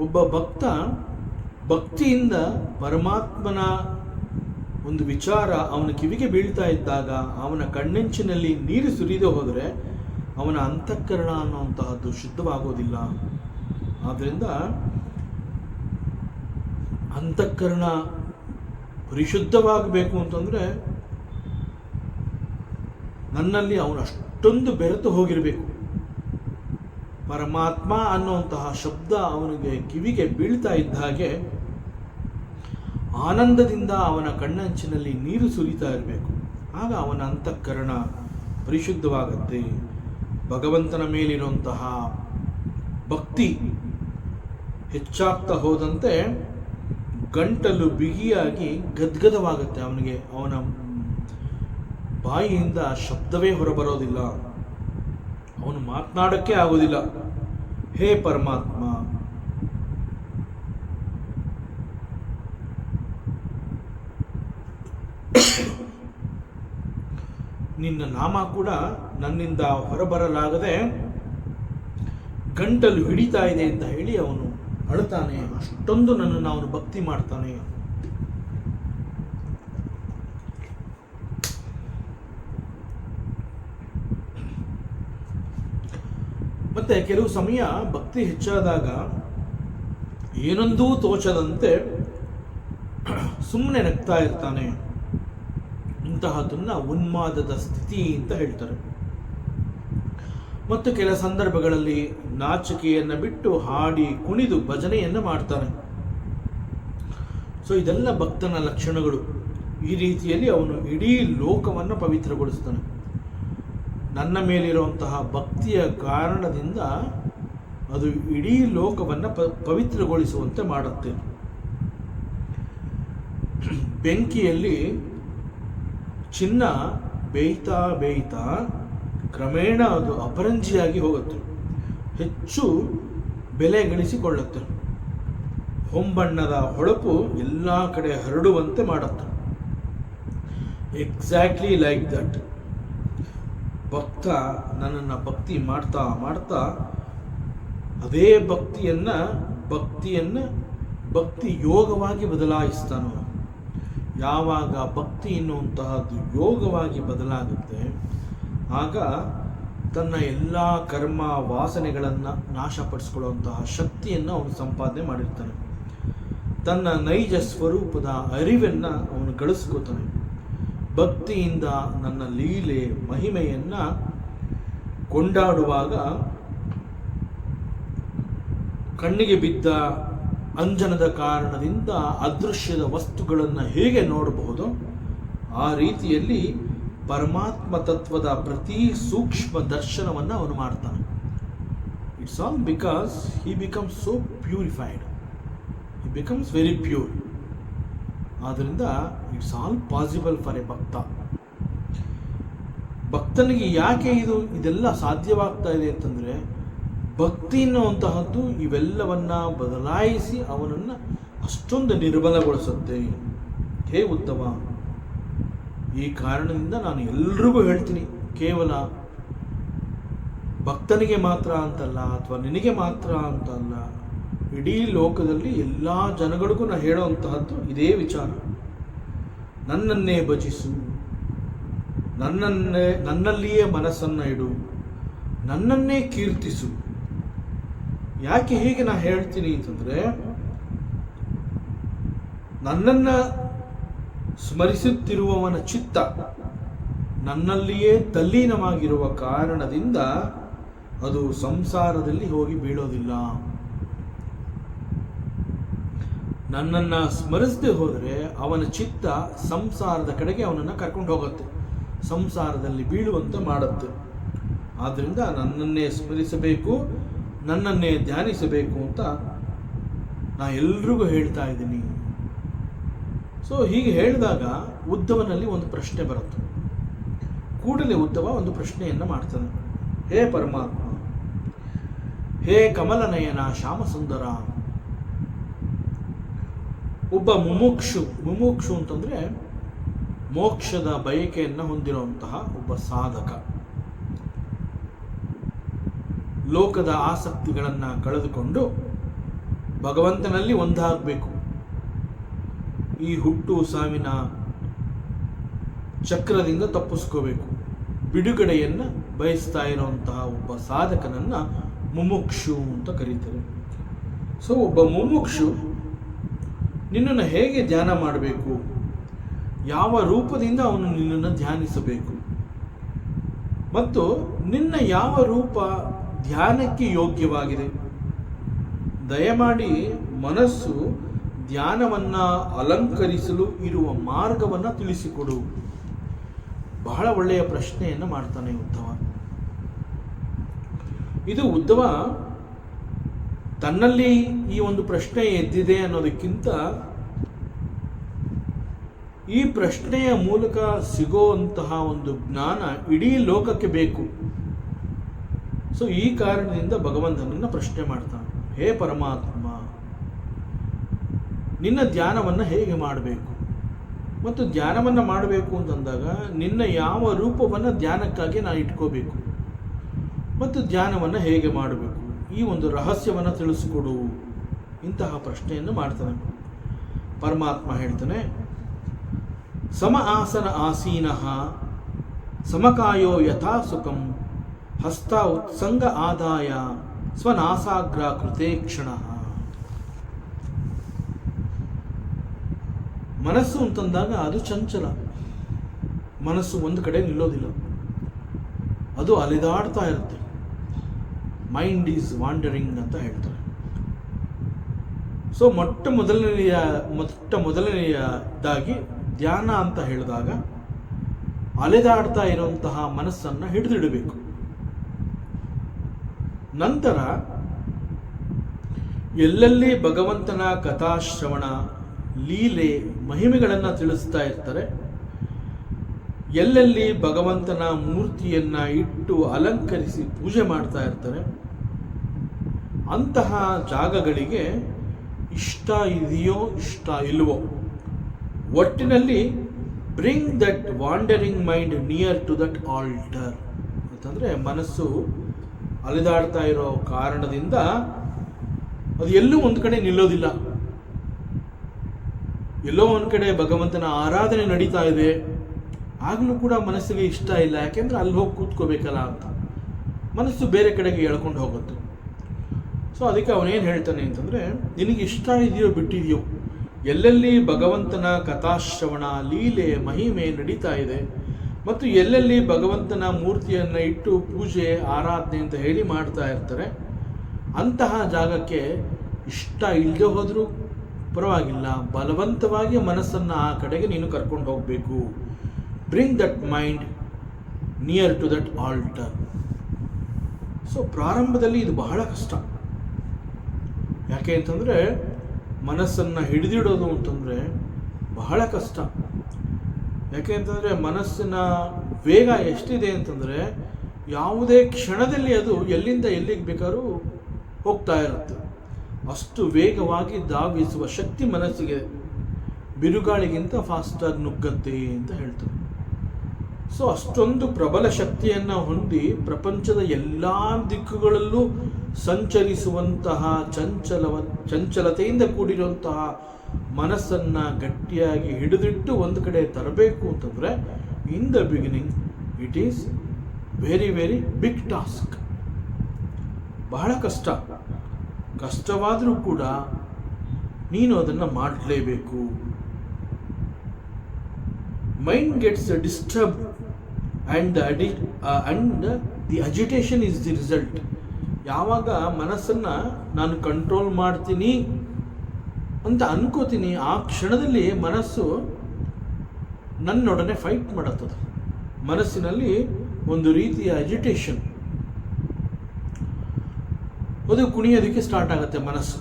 ಒಬ್ಬ ಭಕ್ತ ಭಕ್ತಿಯಿಂದ ಪರಮಾತ್ಮನ ಒಂದು ವಿಚಾರ ಅವನ ಕಿವಿಗೆ ಬೀಳ್ತಾ ಇದ್ದಾಗ ಅವನ ಕಣ್ಣೆಂಚಿನಲ್ಲಿ ನೀರು ಸುರಿದು ಹೋದರೆ ಅವನ ಅಂತಃಕರಣ ಅನ್ನುವಂತಹದ್ದು ಶುದ್ಧವಾಗೋದಿಲ್ಲ. ಆದ್ದರಿಂದ ಅಂತಃಕರಣ ಪರಿಶುದ್ಧವಾಗಬೇಕು ಅಂತಂದರೆ ನನ್ನಲ್ಲಿ ಅವನು ಅಷ್ಟೊಂದು ಬೆರೆತು ಹೋಗಿರಬೇಕು. ಪರಮಾತ್ಮ ಅನ್ನುವಂತಹ ಶಬ್ದ ಅವನಿಗೆ ಕಿವಿಗೆ ಬೀಳ್ತಾ ಇದ್ದ ಹಾಗೆ ಆನಂದದಿಂದ ಅವನ ಕಣ್ಣಂಚಿನಲ್ಲಿ ನೀರು ಸುರಿತಾ ಇರಬೇಕು. ಆಗ ಅವನ ಅಂತಃಕರಣ ಪರಿಶುದ್ಧವಾಗುತ್ತೆ. ಭಗವಂತನ ಮೇಲಿರುವಂತಹ ಭಕ್ತಿ ಹೆಚ್ಚಾಗ್ತಾ ಹೋದಂತೆ ಗಂಟಲು ಬಿಗಿಯಾಗಿ ಗದ್ಗದವಾಗುತ್ತೆ. ಅವನಿಗೆ ಅವನ ಬಾಯಿಯಿಂದ ಶಬ್ದವೇ ಹೊರಬರೋದಿಲ್ಲ, ಅವನು ಮಾತನಾಡಕ್ಕೆ ಆಗೋದಿಲ್ಲ. ಹೇ ಪರಮಾತ್ಮ, ನಿನ್ನ ನಾಮ ಕೂಡ ನನ್ನಿಂದ ಹೊರಬರಲಾಗದೆ ಗಂಟಲು ಹಿಡಿತಾ ಇದೆ ಅಂತ ಹೇಳಿ ಅವನು ಅಳುತ್ತಾನೆ. ಅಷ್ಟೊಂದು ನನ್ನನ್ನು ಅವನು ಭಕ್ತಿ ಮಾಡ್ತಾನೆ. ಮತ್ತೆ ಕೆಲವು ಸಮಯ ಭಕ್ತಿ ಹೆಚ್ಚಾದಾಗ ಏನೊಂದೂ ತೋಚದಂತೆ ಸುಮ್ಮನೆ ನಗ್ತಾ ಇರ್ತಾನೆ. ಇಂತಹದನ್ನ ಉನ್ಮಾದದ ಸ್ಥಿತಿ ಅಂತ ಹೇಳ್ತಾರೆ. ಮತ್ತು ಕೆಲ ಸಂದರ್ಭಗಳಲ್ಲಿ ನಾಚಿಕೆಯನ್ನು ಬಿಟ್ಟು ಹಾಡಿ ಕುಣಿದು ಭಜನೆಯನ್ನು ಮಾಡ್ತಾನೆ. ಸೊ ಇದೆಲ್ಲ ಭಕ್ತನ ಲಕ್ಷಣಗಳು. ಈ ರೀತಿಯಲ್ಲಿ ಅವನು ಇಡೀ ಲೋಕವನ್ನು ಪವಿತ್ರಗೊಳಿಸ್ತಾನೆ. ನನ್ನ ಮೇಲಿರುವಂತಹ ಭಕ್ತಿಯ ಕಾರಣದಿಂದ ಅದು ಇಡೀ ಲೋಕವನ್ನು ಪವಿತ್ರಗೊಳಿಸುವಂತೆ ಮಾಡುತ್ತೆ. ಬೆಂಕಿಯಲ್ಲಿ ಚಿನ್ನ ಬೇಯ್ತಾ ಬೇಯ್ತಾ ಕ್ರಮೇಣ ಅದು ಅಪರಂಜಿಯಾಗಿ ಹೋಗುತ್ತೆ, ಹೆಚ್ಚು ಬೆಲೆ ಗಳಿಸಿಕೊಳ್ಳುತ್ತೆ. ಹೊಂಬಣ್ಣದ ಹೊಳಪು ಎಲ್ಲ ಕಡೆ ಹರಡುವಂತೆ ಮಾಡುತ್ತೆ. Exactly like that. ಭಕ್ತ ನನ್ನನ್ನು ಭಕ್ತಿ ಮಾಡ್ತಾ ಮಾಡ್ತಾ ಅದೇ ಭಕ್ತಿಯನ್ನು ಭಕ್ತಿ ಯೋಗವಾಗಿ ಬದಲಾಯಿಸ್ತಾನೋ. ಯಾವಾಗ ಭಕ್ತಿ ಎನ್ನುವಂತಹದ್ದು ಯೋಗವಾಗಿ ಬದಲಾಗುತ್ತೆ ಆಗ ತನ್ನ ಎಲ್ಲ ಕರ್ಮ ವಾಸನೆಗಳನ್ನು ನಾಶಪಡಿಸ್ಕೊಳ್ಳುವಂತಹ ಶಕ್ತಿಯನ್ನು ಅವನು ಸಂಪಾದನೆ ಮಾಡಿರ್ತಾನೆ. ತನ್ನ ನೈಜ ಸ್ವರೂಪದ ಅರಿವನ್ನು ಅವನು ಗಳಿಸ್ಕೋತಾನೆ. ಭಕ್ತಿಯಿಂದ ನನ್ನ ಲೀಲೆ ಮಹಿಮೆಯನ್ನು ಕೊಂಡಾಡುವಾಗ ಕಣ್ಣಿಗೆ ಬಿದ್ದ ಅಂಜನದ ಕಾರಣದಿಂದ ಅದೃಶ್ಯದ ವಸ್ತುಗಳನ್ನು ಹೇಗೆ ನೋಡಬಹುದು, ಆ ರೀತಿಯಲ್ಲಿ ಪರಮಾತ್ಮ ತತ್ವದ ಪ್ರತಿ ಸೂಕ್ಷ್ಮ ದರ್ಶನವನ್ನು ಅವನು ಮಾಡ್ತಾನೆ. It's all because he becomes so purified, he becomes very pure. ಆದ್ದರಿಂದ it's all possible for a bhakta. ಭಕ್ತನಿಗೆ ಯಾಕೆ ಇದೆಲ್ಲ ಸಾಧ್ಯವಾಗ್ತಾ ಇದೆ ಅಂತಂದರೆ, ಭಕ್ತಿ ಎನ್ನುವಂತಹದ್ದು ಇವೆಲ್ಲವನ್ನ ಬದಲಾಯಿಸಿ ಅವನನ್ನು ಅಷ್ಟೊಂದು ನಿರ್ಬಲಗೊಳಿಸುತ್ತೆ. ಹೇ ಉತ್ತಮ, ಈ ಕಾರಣದಿಂದ ನಾನು ಎಲ್ರಿಗೂ ಹೇಳ್ತೀನಿ, ಕೇವಲ ಭಕ್ತನಿಗೆ ಮಾತ್ರ ಅಂತಲ್ಲ ಅಥವಾ ನಿನಗೆ ಮಾತ್ರ ಅಂತಲ್ಲ, ಇಡೀ ಲೋಕದಲ್ಲಿ ಎಲ್ಲ ಜನಗಳಿಗೂ ನಾನು ಹೇಳುವಂತಹದ್ದು ಇದೇ ವಿಚಾರ. ನನ್ನನ್ನೇ ಭಜಿಸು, ನನ್ನಲ್ಲಿಯೇ ಮನಸ್ಸನ್ನು ಇಡು, ನನ್ನನ್ನೇ ಕೀರ್ತಿಸು. ಯಾಕೆ ಹೀಗೆ ನಾನು ಹೇಳ್ತೀನಿ ಅಂತಂದರೆ, ನನ್ನನ್ನು ಸ್ಮರಿಸುತ್ತಿರುವವನ ಚಿತ್ತ ನನ್ನಲ್ಲಿಯೇ ತಲ್ಲೀನವಾಗಿರುವ ಕಾರಣದಿಂದ ಅದು ಸಂಸಾರದಲ್ಲಿ ಹೋಗಿ ಬೀಳೋದಿಲ್ಲ. ನನ್ನನ್ನು ಸ್ಮರಿಸದೆ ಹೋದರೆ ಅವನ ಚಿತ್ತ ಸಂಸಾರದ ಕಡೆಗೆ ಅವನನ್ನು ಕರ್ಕೊಂಡು ಹೋಗುತ್ತೆ, ಸಂಸಾರದಲ್ಲಿ ಬೀಳುವಂತೆ ಮಾಡುತ್ತೆ. ಆದ್ದರಿಂದ ನನ್ನನ್ನೇ ಸ್ಮರಿಸಬೇಕು, ನನ್ನನ್ನೇ ಧ್ಯಾನಿಸಬೇಕು ಅಂತ ನಾನು ಎಲ್ರಿಗೂ ಹೇಳ್ತಾ ಇದ್ದೀನಿ. ಸೊ ಹೀಗೆ ಹೇಳಿದಾಗ ಉದ್ಧವನಲ್ಲಿ ಒಂದು ಪ್ರಶ್ನೆ ಬರುತ್ತೆ. ಕೂಡಲೇ ಉದ್ಧವ ಒಂದು ಪ್ರಶ್ನೆಯನ್ನು ಮಾಡ್ತಾನೆ. ಹೇ ಪರಮಾತ್ಮ, ಹೇ ಕಮಲನಯನ ಶ್ಯಾಮಸುಂದರ, ಒಬ್ಬ ಮುಮುಕ್ಷು ಅಂತಂದರೆ ಮೋಕ್ಷದ ಬಯಕೆಯನ್ನು ಹೊಂದಿರುವಂತಹ ಒಬ್ಬ ಸಾಧಕ. ಲೋಕದ ಆಸಕ್ತಿಗಳನ್ನು ಕಳೆದುಕೊಂಡು ಭಗವಂತನಲ್ಲಿ ಒಂದಾಗಬೇಕು. ಈ ಹುಟ್ಟು ಸಾವಿನ ಚಕ್ರದಿಂದ ತಪ್ಪಿಸ್ಕೋಬೇಕು. ಬಿಡುಗಡೆಯನ್ನು ಬಯಸ್ತಾ ಇರುವಂತಹ ಒಬ್ಬ ಸಾಧಕನನ್ನು ಮುಮುಕ್ಷು ಅಂತ ಕರೀತಾರೆ. ಸೊ ಒಬ್ಬ ಮುಮುಕ್ಷು ನಿನ್ನನ್ನು ಹೇಗೆ ಧ್ಯಾನ ಮಾಡಬೇಕು, ಯಾವ ರೂಪದಿಂದ ಅವನು ನಿನ್ನನ್ನು ಧ್ಯಾನಿಸಬೇಕು, ಮತ್ತು ನಿನ್ನ ಯಾವ ರೂಪ ಧ್ಯಾನಕ್ಕೆ ಯೋಗ್ಯವಾಗಿದೆ. ದಯಮಾಡಿ ಮನಸ್ಸು ಧ್ಯಾನವನ್ನು ಅಲಂಕರಿಸಲು ಇರುವ ಮಾರ್ಗವನ್ನು ತಿಳಿಸಿಕೊಡು. ಬಹಳ ಒಳ್ಳೆಯ ಪ್ರಶ್ನೆಯನ್ನು ಮಾಡ್ತಾನೆ ಉದ್ಧವ. ಇದು ಉದ್ಧವ ತನ್ನಲ್ಲಿ ಈ ಒಂದು ಪ್ರಶ್ನೆ ಎದ್ದಿದೆ ಅನ್ನೋದಕ್ಕಿಂತ ಈ ಪ್ರಶ್ನೆಯ ಮೂಲಕ ಸಿಗೋಂತಹ ಒಂದು ಜ್ಞಾನ ಇಡೀ ಲೋಕಕ್ಕೆ ಬೇಕು. ಸೊ ಈ ಕಾರಣದಿಂದ ಭಗವಂತನನ್ನು ಪ್ರಶ್ನೆ ಮಾಡ್ತಾನೆ, ಹೇ ಪರಮಾತ್ಮ, ನಿನ್ನ ಧ್ಯಾನವನ್ನು ಹೇಗೆ ಮಾಡಬೇಕು, ಮತ್ತು ಧ್ಯಾನವನ್ನು ಮಾಡಬೇಕು ಅಂತಂದಾಗ ನಿನ್ನ ಯಾವ ರೂಪವನ್ನು ಧ್ಯಾನಕ್ಕಾಗಿ ನಾನು ಇಟ್ಕೋಬೇಕು, ಮತ್ತು ಧ್ಯಾನವನ್ನು ಹೇಗೆ ಮಾಡಬೇಕು, ಈ ಒಂದು ರಹಸ್ಯವನ್ನು ತಿಳಿಸಿಕೊಡು. ಇಂತಹ ಪ್ರಶ್ನೆಯನ್ನು ಮಾಡ್ತಾನೆ. ಪರಮಾತ್ಮ ಹೇಳ್ತಾನೆ, ಸಮ ಆಸನ ಆಸೀನಃ ಸಮಕಾಯೋ ಯಥಾ ಸುಖಂ ಹಸ್ತ ಉತ್ಸಂಗ ಆದಾಯ ಸ್ವನಾಸಾಗ್ರ ಕೃತೆ ಕ್ಷಣ. ಮನಸ್ಸು ಅಂತಂದಾಗ ಅದು ಚಂಚಲ. ಮನಸ್ಸು ಒಂದು ಕಡೆ ನಿಲ್ಲೋದಿಲ್ಲ, ಅದು ಅಲೆದಾಡ್ತಾ ಇರುತ್ತೆ. ಮೈಂಡ್ ಈಸ್ ವಾಂಡರಿಂಗ್ ಅಂತ ಹೇಳ್ತಾರೆ. ಸೊ ಮೊಟ್ಟ ಮೊದಲನೆಯದಾಗಿ ಧ್ಯಾನ ಅಂತ ಹೇಳಿದಾಗ ಅಲೆದಾಡ್ತಾ ಇರುವಂತಹ ಮನಸ್ಸನ್ನು ಹಿಡಿದಿಡಬೇಕು. ನಂತರ ಎಲ್ಲೆಲ್ಲಿ ಭಗವಂತನ ಕಥಾಶ್ರವಣ, ಲೀಲೆ, ಮಹಿಮೆಗಳನ್ನು ತಿಳಿಸ್ತಾ ಇರ್ತಾರೆ, ಎಲ್ಲೆಲ್ಲಿ ಭಗವಂತನ ಮೂರ್ತಿಯನ್ನು ಇಟ್ಟು ಅಲಂಕರಿಸಿ ಪೂಜೆ ಮಾಡ್ತಾ ಇರ್ತಾರೆ, ಅಂತಹ ಜಾಗಗಳಿಗೆ ಇಷ್ಟ ಇದೆಯೋ ಇಷ್ಟ ಇಲ್ವೋ, ಒಟ್ಟಿನಲ್ಲಿ bring that wandering mind near to that altar ಅಂತಂದರೆ, ಮನಸ್ಸು ಅಲೆದಾಡ್ತಾ ಇರೋ ಕಾರಣದಿಂದ ಅದು ಎಲ್ಲೂ ಒಂದು ಕಡೆ ನಿಲ್ಲೋದಿಲ್ಲ. ಎಲ್ಲೋ ಒಂದು ಕಡೆ ಭಗವಂತನ ಆರಾಧನೆ ನಡೀತಾ ಇದೆ, ಆಗಲೂ ಕೂಡ ಮನಸ್ಸಿಗೆ ಇಷ್ಟ ಇಲ್ಲ. ಯಾಕೆಂದರೆ ಅಲ್ಲಿ ಹೋಗಿ ಕೂತ್ಕೋಬೇಕಲ್ಲ ಅಂತ ಮನಸ್ಸು ಬೇರೆ ಕಡೆಗೆ ಎಳ್ಕೊಂಡು ಹೋಗುತ್ತೆ. ಸೊ ಅದಕ್ಕೆ ಅವನೇನು ಹೇಳ್ತಾನೆ ಅಂತಂದರೆ, ನಿನಗೆ ಇಷ್ಟ ಇದೆಯೋ ಬಿಟ್ಟಿದೆಯೋ, ಎಲ್ಲೆಲ್ಲಿ ಭಗವಂತನ ಕಥಾಶ್ರವಣ, ಲೀಲೆ, ಮಹಿಮೆ ನಡೀತಾ ಇದೆ, ಮತ್ತು ಎಲ್ಲೆಲ್ಲಿ ಭಗವಂತನ ಮೂರ್ತಿಯನ್ನು ಇಟ್ಟು ಪೂಜೆ, ಆರಾಧನೆ ಅಂತ ಹೇಳಿ ಮಾಡ್ತಾ ಇರ್ತಾರೆ, ಅಂತಹ ಜಾಗಕ್ಕೆ ಇಷ್ಟ ಇಲ್ಲದೆ ಹೋದರೂ ಪರವಾಗಿಲ್ಲ, ಬಲವಂತವಾಗಿ ಮನಸ್ಸನ್ನು ಆ ಕಡೆಗೆ ನೀನು ಕರ್ಕೊಂಡು ಹೋಗಬೇಕು. Bring that mind near to that altar. So ಪ್ರಾರಂಭದಲ್ಲಿ ಇದು ಬಹಳ ಕಷ್ಟ. ಯಾಕೆ ಅಂತಂದರೆ ಮನಸ್ಸನ್ನು ಹಿಡಿದಿಡೋದು ಅಂತಂದರೆ ಬಹಳ ಕಷ್ಟ. ಯಾಕೆ ಅಂತಂದರೆ ಮನಸ್ಸಿನ ವೇಗ ಎಷ್ಟಿದೆ ಅಂತಂದರೆ ಯಾವುದೇ ಕ್ಷಣದಲ್ಲಿ ಅದು ಎಲ್ಲಿಂದ ಎಲ್ಲಿಗೆ ಬೇಕಾದ್ರೂ ಹೋಗ್ತಾ ಇರುತ್ತೆ. ಅಷ್ಟು ವೇಗವಾಗಿ ಧಾವಿಸುವ ಶಕ್ತಿ ಮನಸ್ಸಿಗೆ, ಬಿರುಗಾಳಿಗಿಂತ ಫಾಸ್ಟಾಗಿ ನುಗ್ಗತ್ತೆ ಅಂತ ಹೇಳ್ತಾರೆ. ಸೊ ಅಷ್ಟೊಂದು ಪ್ರಬಲ ಶಕ್ತಿಯನ್ನು ಹೊಂದಿ ಪ್ರಪಂಚದ ಎಲ್ಲ ದಿಕ್ಕುಗಳಲ್ಲೂ ಸಂಚರಿಸುವಂತಹ ಚಂಚಲತೆಯಿಂದ ಕೂಡಿರುವಂತಹ ಮನಸ್ಸನ್ನು ಗಟ್ಟಿಯಾಗಿ ಹಿಡಿದಿಟ್ಟು ಒಂದು ಕಡೆ ತರಬೇಕು ಅಂತಂದರೆ, in the beginning it is very very big task. ಬಹಳ ಕಷ್ಟವಾದರೂ ಕೂಡ ನೀನು ಅದನ್ನು ಮಾಡಲೇಬೇಕು. Mind gets disturbed and the agitation is the result. ಯಾವಾಗ ಮನಸ್ಸನ್ನು ನಾನು ಕಂಟ್ರೋಲ್ ಮಾಡ್ತೀನಿ ಅಂತ ಅನ್ಕೋತೀನಿ, ಆ ಕ್ಷಣದಲ್ಲಿ ಮನಸ್ಸು ನನ್ನೊಡನೆ ಫೈಟ್ ಮಾಡುತ್ತದೆ. ಮನಸ್ಸಿನಲ್ಲಿ ಒಂದು ರೀತಿಯ ಅಜಿಟೇಷನ್, ಅದು ಕುಣಿಯೋದಕ್ಕೆ ಸ್ಟಾರ್ಟ್ ಆಗುತ್ತೆ ಮನಸ್ಸು.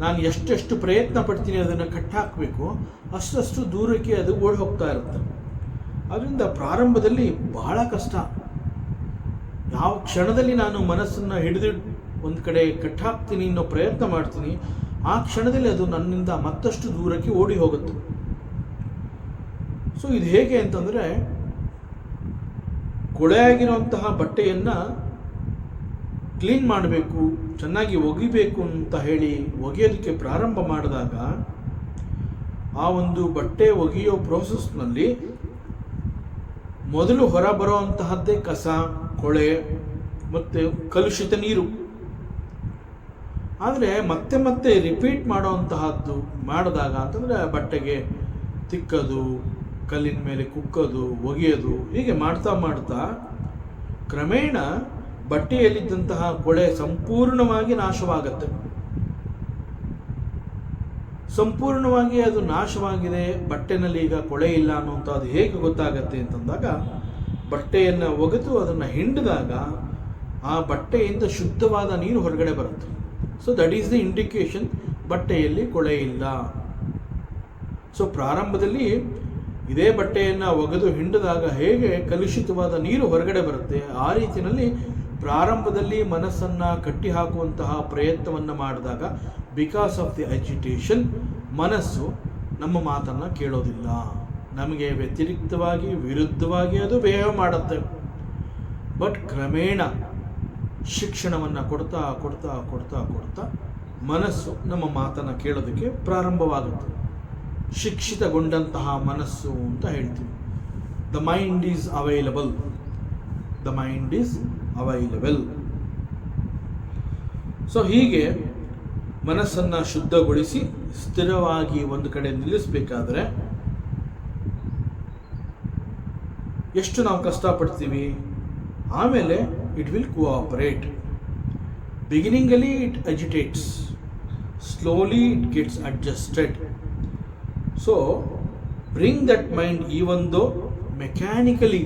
ನಾನು ಎಷ್ಟೆಷ್ಟು ಪ್ರಯತ್ನ ಪಡ್ತೀನಿ ಅದನ್ನು ಕಟ್ಟಾಕಬೇಕು, ಅಷ್ಟು ದೂರಕ್ಕೆ ಅದು ಓಡಿ ಹೋಗ್ತಾ ಇರುತ್ತೆ. ಅದರಿಂದ ಪ್ರಾರಂಭದಲ್ಲಿ ಬಹಳ ಕಷ್ಟ. ಯಾವ ಕ್ಷಣದಲ್ಲಿ ನಾನು ಮನಸ್ಸನ್ನು ಹಿಡಿದು ಒಂದು ಕಡೆ ಕಟ್ಟಾಕ್ತೀನಿ ಅನ್ನೋ ಪ್ರಯತ್ನ ಮಾಡ್ತೀನಿ, ಆ ಕ್ಷಣದಲ್ಲಿ ಅದು ನನ್ನಿಂದ ಮತ್ತಷ್ಟು ದೂರಕ್ಕೆ ಓಡಿ ಹೋಗುತ್ತೆ. ಸೊ ಇದು ಹೇಗೆ ಅಂತಂದರೆ, ಕೊಳೆಯಾಗಿರುವಂತಹ ಬಟ್ಟೆಯನ್ನು ಕ್ಲೀನ್ ಮಾಡಬೇಕು, ಚೆನ್ನಾಗಿ ಒಗಿಬೇಕು ಅಂತ ಹೇಳಿ ಒಗೆಯೋದಕ್ಕೆ ಪ್ರಾರಂಭ ಮಾಡಿದಾಗ ಆ ಒಂದು ಬಟ್ಟೆ ಒಗೆಯೋ ಪ್ರೋಸೆಸ್ನಲ್ಲಿ ಮೊದಲು ಹೊರ ಬರುವಂತಹದ್ದೇ ಕಸ, ಕೊಳೆ ಮತ್ತು ಕಲುಷಿತ ನೀರು. ಆದರೆ ಮತ್ತೆ ಮತ್ತೆ ರಿಪೀಟ್ ಮಾಡೋವಂತಹದ್ದು ಮಾಡಿದಾಗ ಅಂತಂದರೆ ಬಟ್ಟೆಗೆ ತಿಕ್ಕೋದು, ಕಲ್ಲಿನ ಮೇಲೆ ಕುಕ್ಕೋದು, ಒಗೆಯೋದು, ಹೀಗೆ ಮಾಡ್ತಾ ಮಾಡ್ತಾ ಕ್ರಮೇಣ ಬಟ್ಟೆಯಲ್ಲಿದ್ದಂತಹ ಕೊಳೆ ಸಂಪೂರ್ಣವಾಗಿ ನಾಶವಾಗತ್ತೆ. ಸಂಪೂರ್ಣವಾಗಿ ಅದು ನಾಶವಾಗಿದೆ, ಬಟ್ಟೆನಲ್ಲಿ ಈಗ ಕೊಳೆ ಇಲ್ಲ ಅನ್ನುವಂಥದ್ದು ಹೇಗೆ ಗೊತ್ತಾಗತ್ತೆ ಅಂತಂದಾಗ, ಬಟ್ಟೆಯನ್ನು ಒಗೆದು ಅದನ್ನು ಹಿಂಡಿದಾಗ ಆ ಬಟ್ಟೆಯಿಂದ ಶುದ್ಧವಾದ ನೀರು ಹೊರಗಡೆ ಬರುತ್ತೆ. So that is the indication ಬಟ್ಟೆಯಲ್ಲಿ ಕೊಳೆ ಇಲ್ಲ. ಸೊ ಪ್ರಾರಂಭದಲ್ಲಿ ಇದೇ ಬಟ್ಟೆಯನ್ನು ಒಗೆದು ಹಿಂಡಿದಾಗ ಹೇಗೆ ಕಲುಷಿತವಾದ ನೀರು ಹೊರಗಡೆ ಬರುತ್ತೆ, ಆ ರೀತಿಯಲ್ಲಿ ಪ್ರಾರಂಭದಲ್ಲಿ ಮನಸ್ಸನ್ನು ಕಟ್ಟಿ ಹಾಕುವಂತಹ ಪ್ರಯತ್ನವನ್ನು ಮಾಡಿದಾಗ ಬಿಕಾಸ್ ಆಫ್ ದಿ ಅಜಿಟೇಷನ್ ಮನಸ್ಸು ನಮ್ಮ ಮಾತನ್ನು ಕೇಳೋದಿಲ್ಲ, ನಮಗೆ ವ್ಯತಿರಿಕ್ತವಾಗಿ ವಿರುದ್ಧವಾಗಿ ಅದು ಬಿಹೇವ್ ಮಾಡುತ್ತೆ. ಬಟ್ ಕ್ರಮೇಣ ಶಿಕ್ಷಣವನ್ನು ಕೊಡ್ತಾ ಕೊಡ್ತಾ ಕೊಡ್ತಾ ಕೊಡ್ತಾ ಮನಸ್ಸು ನಮ್ಮ ಮಾತನ್ನು ಕೇಳೋದಕ್ಕೆ ಪ್ರಾರಂಭವಾಗುತ್ತೆ. ಶಿಕ್ಷಿತಗೊಂಡಂತಹ ಮನಸ್ಸು ಅಂತ ಹೇಳ್ತೀವಿ. The mind is available, the mind is available. So ಹೀಗೆ ಮನಸ್ಸನ್ನು ಶುದ್ಧಗೊಳಿಸಿ ಸ್ಥಿರವಾಗಿ ಒಂದು ಕಡೆ ನಿಲ್ಲಿಸಬೇಕಾದ್ರೆ ಎಷ್ಟು ನಾವು ಕಷ್ಟಪಡ್ತೀವಿ, ಆಮೇಲೆ ಇಟ್ ವಿಲ್ ಕೋಆಪರೇಟ್. ಬಿಗಿನಿಂಗಲ್ಲಿ it agitates, slowly it gets adjusted. So bring that mind, even though mechanically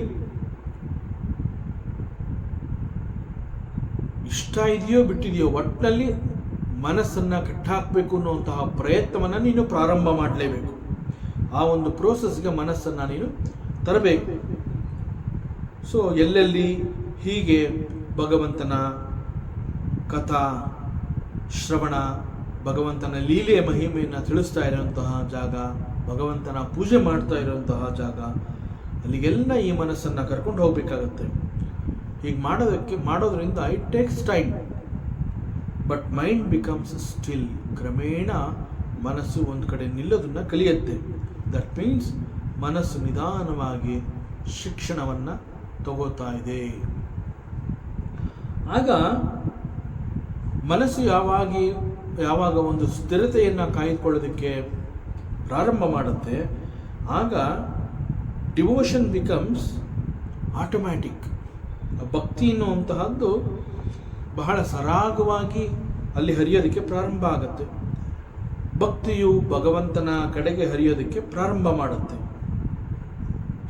ಇಷ್ಟ ಇದೆಯೋ ಬಿಟ್ಟಿದೆಯೋ, ಒಟ್ಟಿನಲ್ಲಿ ಮನಸ್ಸನ್ನು ಕಟ್ಟಾಕಬೇಕು ಅನ್ನುವಂತಹ ಪ್ರಯತ್ನವನ್ನು ನೀನು ಪ್ರಾರಂಭ ಮಾಡಲೇಬೇಕು. ಆ ಒಂದು ಪ್ರೋಸೆಸ್ಗೆ ಮನಸ್ಸನ್ನು ನೀನು ತರಬೇಕು. ಸೊ ಎಲ್ಲೆಲ್ಲಿ ಹೀಗೆ ಭಗವಂತನ ಕಥಾ ಶ್ರವಣ, ಭಗವಂತನ ಲೀಲೆಯ ಮಹಿಮೆಯನ್ನು ತಿಳಿಸ್ತಾ ಇರುವಂತಹ ಜಾಗ, ಭಗವಂತನ ಪೂಜೆ ಮಾಡ್ತಾ ಇರುವಂತಹ ಜಾಗ, ಅಲ್ಲಿಗೆಲ್ಲ ಈ ಮನಸ್ಸನ್ನು ಕರ್ಕೊಂಡು ಹೋಗಬೇಕಾಗತ್ತೆ. ಹೀಗೆ ಮಾಡೋದ್ರಿಂದ it takes time, but mind becomes still. ಕ್ರಮೇಣ ಮನಸ್ಸು ಒಂದು ಕಡೆ ನಿಲ್ಲೋದನ್ನು ಕಲಿಯುತ್ತೆ. ದಟ್ ಮೀನ್ಸ್ ಮನಸ್ಸು ನಿಧಾನವಾಗಿ ಶಿಕ್ಷಣವನ್ನು ತಗೋತಾ ಇದೆ. ಆಗ ಮನಸ್ಸು ಯಾವಾಗ ಒಂದು ಸ್ಥಿರತೆಯನ್ನು ಕಾಯ್ದುಕೊಳ್ಳೋದಕ್ಕೆ ಪ್ರಾರಂಭ ಮಾಡುತ್ತೆ, ಆಗ ಡಿವೋಷನ್ ಬಿಕಮ್ಸ್ ಆಟೋಮ್ಯಾಟಿಕ್. ಭಕ್ತಿ ಎನ್ನುವಂತಹದ್ದು ಬಹಳ ಸರಾಗವಾಗಿ ಅಲ್ಲಿ ಹರಿಯೋದಕ್ಕೆ ಪ್ರಾರಂಭ ಆಗುತ್ತೆ. ಭಕ್ತಿಯು ಭಗವಂತನ ಕಡೆಗೆ ಹರಿಯೋದಕ್ಕೆ ಪ್ರಾರಂಭ ಮಾಡುತ್ತೆ.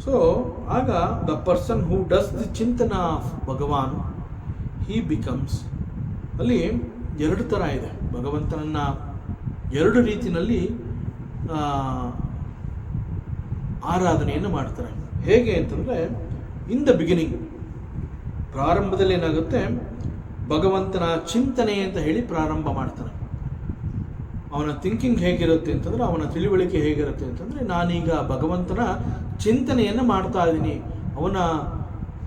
ಸೊ ಆಗ the person who does the ಚಿಂತನ ಆಫ್ ಭಗವಾನ್, ಹಿ ಬಿಕಮ್ಸ್, ಅಲ್ಲಿ ಎರಡು ಥರ ಇದೆ. ಭಗವಂತನನ್ನು ಎರಡು ರೀತಿಯಲ್ಲಿ ಆರಾಧನೆಯನ್ನು ಮಾಡ್ತಾರೆ. ಹೇಗೆ ಅಂತಂದರೆ, ಇನ್ ದ ಬಿಗಿನಿಂಗ್, ಪ್ರಾರಂಭದಲ್ಲಿ ಏನಾಗುತ್ತೆ, ಭಗವಂತನ ಚಿಂತನೆ ಅಂತ ಹೇಳಿ ಪ್ರಾರಂಭ ಮಾಡ್ತಾನೆ. ಅವನ ಥಿಂಕಿಂಗ್ ಹೇಗಿರುತ್ತೆ ಅಂತಂದರೆ, ಅವನ ತಿಳುವಳಿಕೆ ಹೇಗಿರುತ್ತೆ ಅಂತಂದರೆ, ನಾನೀಗ ಭಗವಂತನ ಚಿಂತನೆಯನ್ನು ಮಾಡ್ತಾ ಇದ್ದೀನಿ, ಅವನ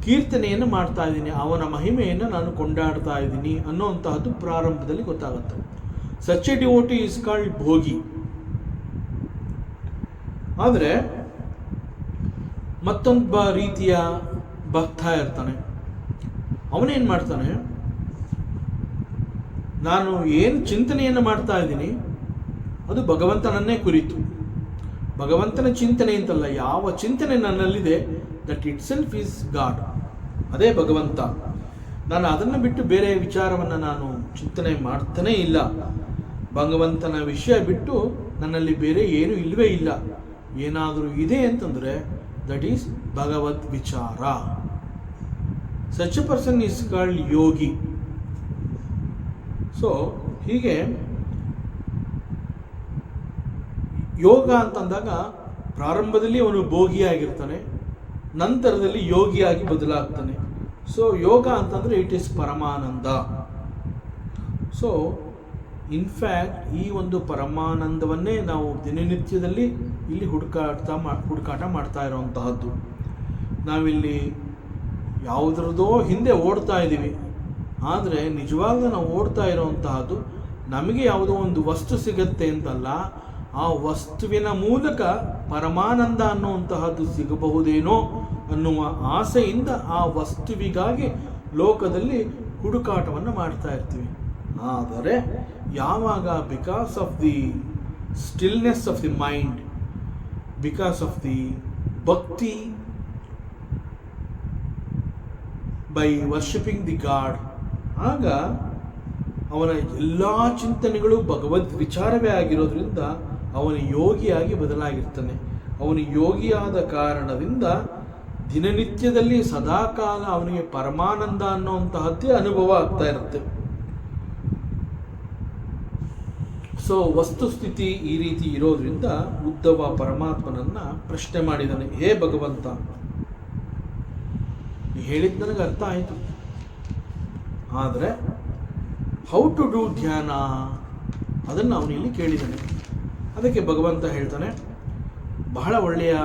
ಕೀರ್ತನೆಯನ್ನು ಮಾಡ್ತಾ ಇದ್ದೀನಿ, ಅವನ ಮಹಿಮೆಯನ್ನು ನಾನು ಕೊಂಡಾಡ್ತಾ ಇದ್ದೀನಿ ಅನ್ನೋಂತಹದ್ದು ಪ್ರಾರಂಭದಲ್ಲಿ ಗೊತ್ತಾಗುತ್ತೆ. Such a devotee is called bhogi. ಆದರೆ ಮತ್ತೊಬ್ಬ ರೀತಿಯ ಭಕ್ತ ಇರ್ತಾನೆ, ಅವನೇನು ಮಾಡ್ತಾನೆ, ನಾನು ಏನು ಚಿಂತನೆಯನ್ನು ಮಾಡ್ತಾ ಇದ್ದೀನಿ ಅದು ಭಗವಂತನನ್ನೇ ಕುರಿತು. ಭಗವಂತನ ಚಿಂತನೆ ಅಂತಲ್ಲ, ಯಾವ ಚಿಂತನೆ ನನ್ನಲ್ಲಿದೆ that it self is god, ಅದೇ ಭಗವಂತ. ನಾನು ಅದನ್ನು ಬಿಟ್ಟು ಬೇರೆ ವಿಚಾರವನ್ನು ನಾನು ಚಿಂತನೆ ಮಾಡ್ತಾನೇ ಇಲ್ಲ. ಭಗವಂತನ ವಿಷಯ ಬಿಟ್ಟು ನನ್ನಲ್ಲಿ ಬೇರೆ ಏನೂ ಇಲ್ಲವೇ ಇಲ್ಲ. ಏನಾದರೂ ಇದೆ ಅಂತಂದರೆ ದಟ್ ಈಸ್ ಭಗವದ್ ವಿಚಾರ. Such A person is called Yogi. So ಹೀಗೆ ಯೋಗ ಅಂತಂದಾಗ ಪ್ರಾರಂಭದಲ್ಲಿ ಅವನು ಭೋಗಿಯಾಗಿರ್ತಾನೆ, ನಂತರದಲ್ಲಿ ಯೋಗಿಯಾಗಿ ಬದಲಾಗ್ತಾನೆ. ಸೊ ಯೋಗ ಅಂತಂದರೆ it is Paramananda. So in fact ಈ ಒಂದು ಪರಮಾನಂದವನ್ನೇ ನಾವು ದಿನನಿತ್ಯದಲ್ಲಿ ಇಲ್ಲಿ ಹುಡುಕಾಟ ಮಾಡ್ತಾ ಇರೋವಂತಹದ್ದು. ನಾವಿಲ್ಲಿ ಯಾವುದ್ರದೋ ಹಿಂದೆ ಓಡ್ತಾ ಇದ್ದೀವಿ, ಆದರೆ ನಿಜವಾಗ್ಲೂ ನಾವು ಓಡ್ತಾ ಇರೋವಂತಹದ್ದು ನಮಗೆ ಯಾವುದೋ ಒಂದು ವಸ್ತು ಸಿಗತ್ತೆ ಅಂತಲ್ಲ, ಆ ವಸ್ತುವಿನ ಮೂಲಕ ಪರಮಾನಂದ ಅನ್ನುವಂತಹದ್ದು ಸಿಗಬಹುದೇನೋ ಅನ್ನುವ ಆಸೆಯಿಂದ ಆ ವಸ್ತುವಿಗಾಗಿ ಲೋಕದಲ್ಲಿ ಹುಡುಕಾಟವನ್ನು ಮಾಡ್ತಾ ಇರ್ತೀವಿ. ಆದರೆ ಯಾವಾಗ because of the stillness of the mind, because of the ಭಕ್ತಿ, ಬೈ ವರ್ಷಿಪಿಂಗ್ ದಿ ಗಾಡ್, ಆಗ ಅವನ ಎಲ್ಲ ಚಿಂತನೆಗಳು ಭಗವದ್ ವಿಚಾರವೇ ಆಗಿರೋದ್ರಿಂದ ಅವನು ಯೋಗಿಯಾಗಿ ಬದಲಾಗಿರ್ತಾನೆ. ಅವನು ಯೋಗಿಯಾದ ಕಾರಣದಿಂದ ದಿನನಿತ್ಯದಲ್ಲಿ ಸದಾಕಾಲ ಅವನಿಗೆ ಪರಮಾನಂದ ಅನ್ನುವಂತಹದ್ದೇ ಅನುಭವ ಆಗ್ತಾ ಇರುತ್ತೆ. ಸೊ ವಸ್ತುಸ್ಥಿತಿ ಈ ರೀತಿ ಇರೋದ್ರಿಂದ ಉದ್ಧವ ಪರಮಾತ್ಮನನ್ನ ಪ್ರಶ್ನೆ ಮಾಡಿದ್ದಾನೆ, ಹೇ ಭಗವಂತ, ನೀ ಹೇಳಿದ್ ನನಗೆ ಅರ್ಥ ಆಯಿತು, ಆದರೆ ಹೌ ಟು ಡೂ ಧ್ಯಾನ ಅದನ್ನು ಅವನು ಇಲ್ಲಿ ಕೇಳಿದ್ದಾನೆ. ಅದಕ್ಕೆ ಭಗವಂತ ಹೇಳ್ತಾನೆ, ಬಹಳ ಒಳ್ಳೆಯ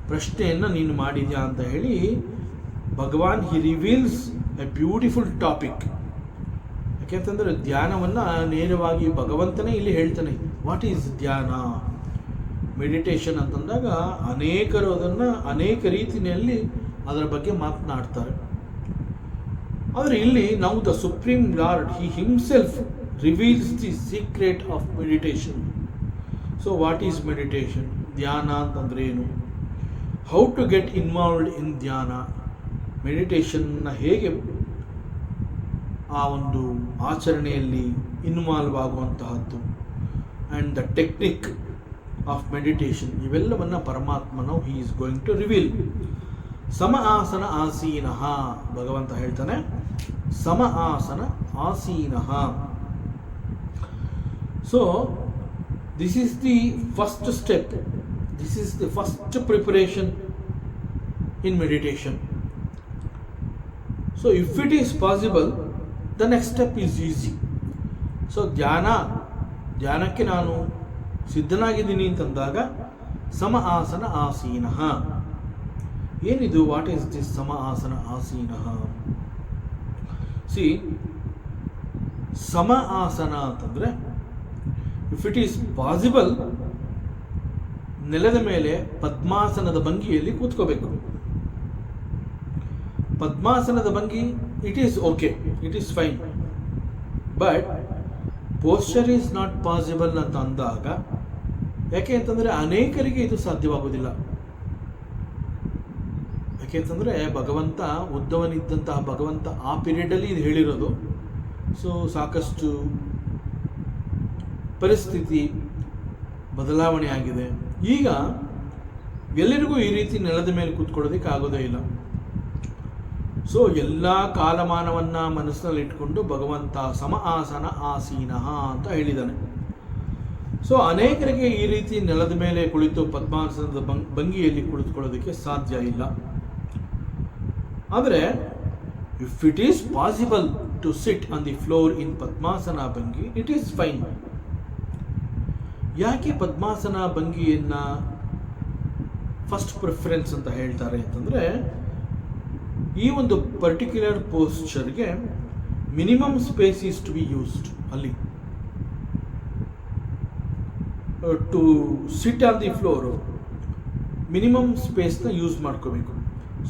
ಪ್ರಶ್ನೆಯನ್ನು ನೀನು ಮಾಡಿದ್ಯಾ ಅಂತ ಹೇಳಿ ಭಗವಾನ್ ಹಿ ರಿವೀಲ್ಸ್ ಎ ಬ್ಯೂಟಿಫುಲ್ ಟಾಪಿಕ್. ಯಾಕೆಂತಂದರೆ ಧ್ಯಾನವನ್ನು ನೇರವಾಗಿ ಭಗವಂತನೇ ಇಲ್ಲಿ ಹೇಳ್ತಾನೆ. ವಾಟ್ ಈಸ್ ಧ್ಯಾನ, ಮೆಡಿಟೇಷನ್ ಅಂತಂದಾಗ ಅನೇಕರು ಅದನ್ನು ಅನೇಕ ರೀತಿಯಲ್ಲಿ ಅದರ ಬಗ್ಗೆ ಮಾತನಾಡ್ತಾರೆ. ಆದರೆ ಇಲ್ಲಿ ನಾವು the supreme lord he himself reveals the secret of meditation. So what is meditation, ಧ್ಯಾನ ಅಂತಂದರೆ ಏನು, how to get involved in dhyana, ಮೆಡಿಟೇಷನ್ನ ಹೇಗೆ ಆ ಒಂದು ಆಚರಣೆಯಲ್ಲಿ ಇನ್ವಾಲ್ವ್ ಆಗುವಂತಹದ್ದು, and the technique of meditation, ಇವೆಲ್ಲವನ್ನು ಪರಮಾತ್ಮನು he is going to reveal. ಸಮ ಆಸನ ಆಸೀನಃ, ಭಗವಂತ ಹೇಳ್ತಾನೆ ಸಮ ಆಸನ ಆಸೀನಃ. So this is the first step, this is the first preparation in meditation. So if it is possible the next step is easy. So ಧ್ಯಾನಕ್ಕೆ ನಾನು ಸಿದ್ಧನಾಗಿದ್ದೀನಿ ಅಂತಂದಾಗ ಸಮ ಆಸನ ಆಸೀನಃ. ಏನಿದು, ವಾಟ್ ಈಸ್ ದಿಸ್ ಸಮ ಆಸನ ಆಸೀನಃ? ಸಿ, ಸಮ ಆಸನ ಅಂತಂದರೆ ಇಫ್ ಇಟ್ ಈಸ್ ಪಾಸಿಬಲ್ ನೆಲದ ಮೇಲೆ ಪದ್ಮಾಸನದ ಭಂಗಿಯಲ್ಲಿ ಕೂತ್ಕೋಬೇಕು. ಪದ್ಮಾಸನದ ಭಂಗಿ it is okay, it is fine, but posture is not possible ಅಂತ ಅಂದಾಗ, ಯಾಕೆ ಅಂತಂದರೆ ಅನೇಕರಿಗೆ ಇದು ಸಾಧ್ಯವಾಗುವುದಿಲ್ಲ. ಯಾಕೆಂತಂದರೆ ಭಗವಂತ ಉದ್ದವನಿದ್ದಂತಹ ಭಗವಂತ ಆ ಪೀರಿಯಡಲ್ಲಿ ಇದು ಹೇಳಿರೋದು. ಸೊ ಸಾಕಷ್ಟು ಪರಿಸ್ಥಿತಿ ಬದಲಾವಣೆ ಆಗಿದೆ. ಈಗ ಎಲ್ಲರಿಗೂ ಈ ರೀತಿ ನೆಲದ ಮೇಲೆ ಕೂತ್ಕೊಳ್ಳೋದಕ್ಕೆ ಆಗೋದೇ ಇಲ್ಲ. ಸೊ ಎಲ್ಲ ಕಾಲಮಾನವನ್ನು ಮನಸ್ಸಿನಲ್ಲಿ ಇಟ್ಕೊಂಡು ಭಗವಂತ ಸಮ ಆಸನ ಆಸೀನಃ ಅಂತ ಹೇಳಿದ್ದಾನೆ. ಸೊ ಅನೇಕರಿಗೆ ಈ ರೀತಿ ನೆಲದ ಮೇಲೆ ಕುಳಿತು ಪದ್ಮಾಸನದ ಭಂಗಿಯಲ್ಲಿ ಕುಳಿತುಕೊಳ್ಳೋದಕ್ಕೆ ಸಾಧ್ಯ ಇಲ್ಲ. ಆದರೆ if it is possible to sit on the floor in padmasana ಭಂಗಿ, ಇಟ್ ಈಸ್ ಫೈನ್. ಯಾಕೆ ಪದ್ಮಾಸನ ಭಂಗಿಯನ್ನು ಫಸ್ಟ್ ಪ್ರಿಫರೆನ್ಸ್ ಅಂತ ಹೇಳ್ತಾರೆ ಅಂತಂದರೆ, ಈ ಒಂದು ಪರ್ಟಿಕ್ಯುಲರ್ ಪೋಸ್ಚರ್ಗೆ minimum space is to be used. ಅಲ್ಲಿ to sit on the floor minimum ಸ್ಪೇಸ್ನ ಯೂಸ್ ಮಾಡ್ಕೋಬೇಕು.